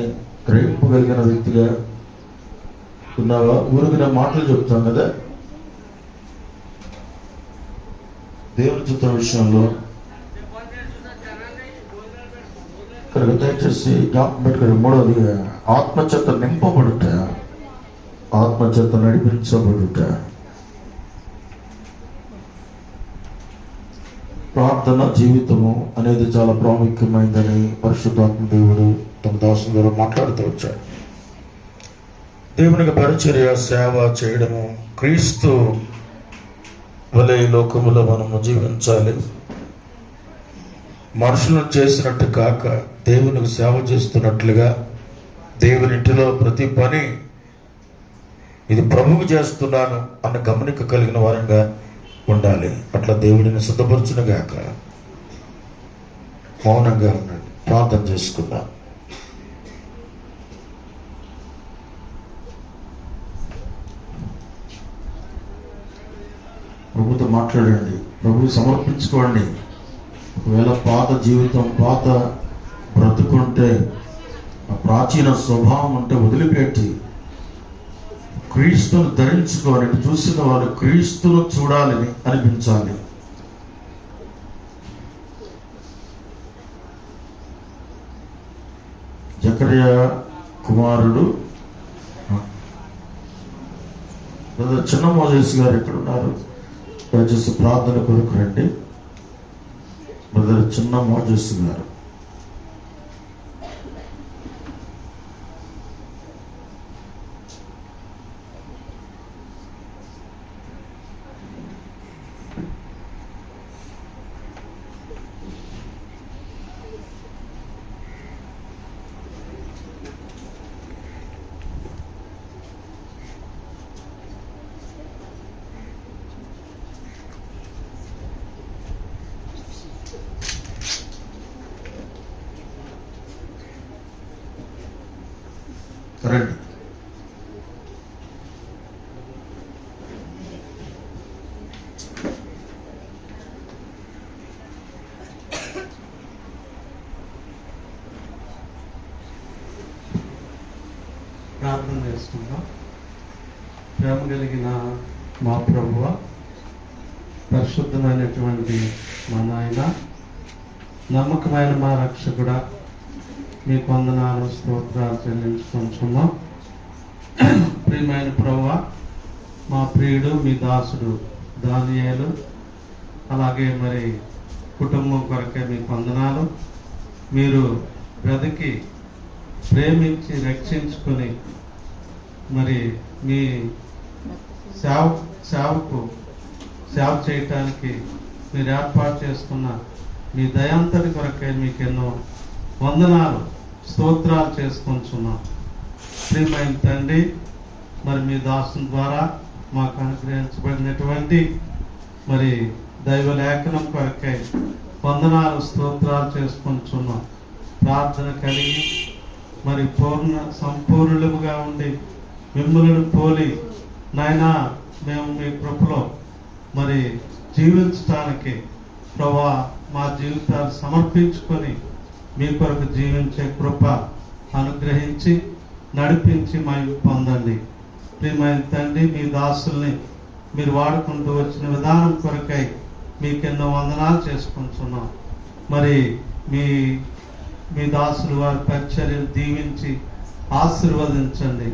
గ్రహింపగలిగిన వ్యక్తిగా ఉన్నావా? ఊరికి నేను మాటలు చెప్తాను కదా, దేవుని చిత్తం విషయంలో ఇక్కడ దయచేసి జ్ఞాపకం పెట్టుకుని మూడవది ఆత్మచేత నింపబడుట, ఆత్మచేత నడిపించబడుట. ప్రార్థన జీవితము అనేది చాలా ప్రాముఖ్యమైనదని పరిశుద్ధాత్మ దేవుడు తమ దాసుల ద్వారా మాట్లాడుతూ వచ్చాడు. దేవునికి పరిచర్య సేవ చేయడము, క్రీస్తు వలె ఈ లోకములో మనము జీవించాలి. మనుషులను చేసినట్టు కాక దేవునికి సేవ చేస్తున్నట్లుగా, దేవుని ఇంటిలో ప్రతి పని ఇది ప్రభువుకు చేస్తున్నాను అన్న గమనిక కలిగిన వారంగా ఉండాలి. అట్లా దేవుడిని సిద్ధపరచును గాక. మౌనంగా ఉండండి, ప్రార్థన చేసుకుందాం. ప్రభుతో మాట్లాడండి, ప్రభువు సమర్పించుకోండి. ఒకవేళ పాత జీవితం, పాత బ్రతుకుంటే, ఆ ప్రాచీన స్వభావం ఉంటే వదిలిపెట్టి క్రీస్తును ధరించుకోవాలని, చూసిన వాళ్ళు క్రీస్తును చూడాలని అనిపించాలి. జకర్యా కుమారుడు చిన్న మోజేస్ గారు ఎక్కడున్నారు? దయచేసి ప్రార్థన కొరకు రండి. బ్రదర్ చిన్న మోజేస్ గారు. రండి. ప్రార్థన చేసుకుందాం. ప్రేమ కలిగిన మా ప్రభువ, పరిశుద్ధమైనటువంటి మా నాయన, నమ్మకమైన మా రక్షకుడా, మీకు వందనాలు, స్తోత్రాలు చెల్లించుకుంటున్నాం. ప్రియమైన ప్రభువ, మా ప్రియుడు మీ దాసుడు దానియేలు, అలాగే మరి కుటుంబం కొరకే మీకు వందనాలు. మీరు బ్రతికి ప్రేమించి రక్షించుకొని మరి మీ సేవకు సేవ చేయటానికి మీరు ఏర్పాటు చేసుకున్న మీ దయాంతటి కొరకే మీకు ఎన్నో వందనాలు, స్తోత్రాలు చేసుకుంటున్నాం. ప్రియమైన తండ్రి, మరి మీ దాసుని ద్వారా మాకు అనుగ్రహించబడినటువంటి మరి దైవ లేఖనం కొరకై వందనాలు, స్తోత్రాలు చేసుకుంటున్నాం. ప్రార్థన కలిగి మరి సంపూర్ణులుగా ఉండి మిమ్మల్ని పోలి నాయనా మేము మీ కృపలో మరి జీవించటానికి ప్రభా మా జీవితాలు సమర్పించుకొని మీ కొరకు జీవించే కృప అనుగ్రహించి నడిపించి మేము పొందండి. ప్రియమైన తండ్రి, మీ దాసుల్ని మీరు వాడుకుంటూ వచ్చిన విధానం కొరకై మీకెన్నో వందనాలు చేసుకుంటున్నాం. మరి మీ దాసులు వారి పరిచర్యలు దీవించి ఆశీర్వదించండి.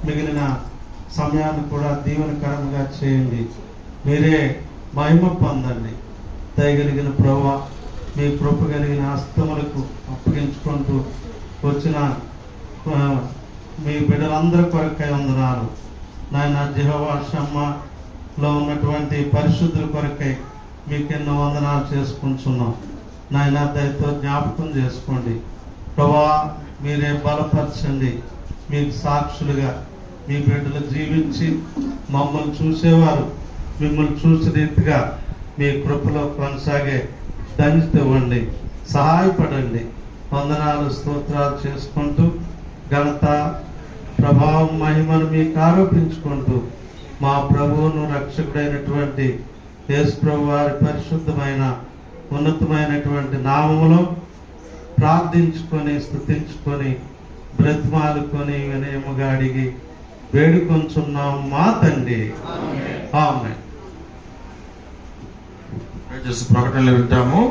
మిగిలిన సమయాన్ని కూడా దీవెనకరంగా చేయండి. మీరే మహిమ పొందండి. దయగలిగిన ప్రభువా, మీ కృప కలిగిన హస్తములకు అప్పగించుకుంటూ వచ్చిన మీ బిడ్డలందరి కొరకై వందనాలు. నాయన యెహోవా షమ్మాలో ఉన్నటువంటి పరిశుద్ధుల కొరకై మీకెన్నో వందనాలు చేసుకుంటున్నాం. నాయన దయతో జ్ఞాపకం చేసుకోండి ప్రభువా, మీరే బలపరచండి. మీకు సాక్షులుగా మీ బిడ్డలు జీవించి మమ్మల్ని చూసేవారు మిమ్మల్ని చూసే రీతిగా మీ కృపలో కొనసాగే ధన్యత ఇవ్వండి, సహాయపడండి. వందనాలు, స్తోత్రాలు చేసుకుంటూ ఘనత, ప్రభావం, మహిమను మీకు ఆరోపించుకుంటూ మా ప్రభువును రక్షకుడైనటువంటి యేసు ప్రభు వారి పరిశుద్ధమైన ఉన్నతమైనటువంటి నామములో ప్రార్థించుకొని స్తుతించుకొని బ్రతిమాలుకొని వినయముగా అడిగి వేడుకొంచున్నాం మా తండ్రి. ఆమేన్. ప్రకటనలు వింటాము.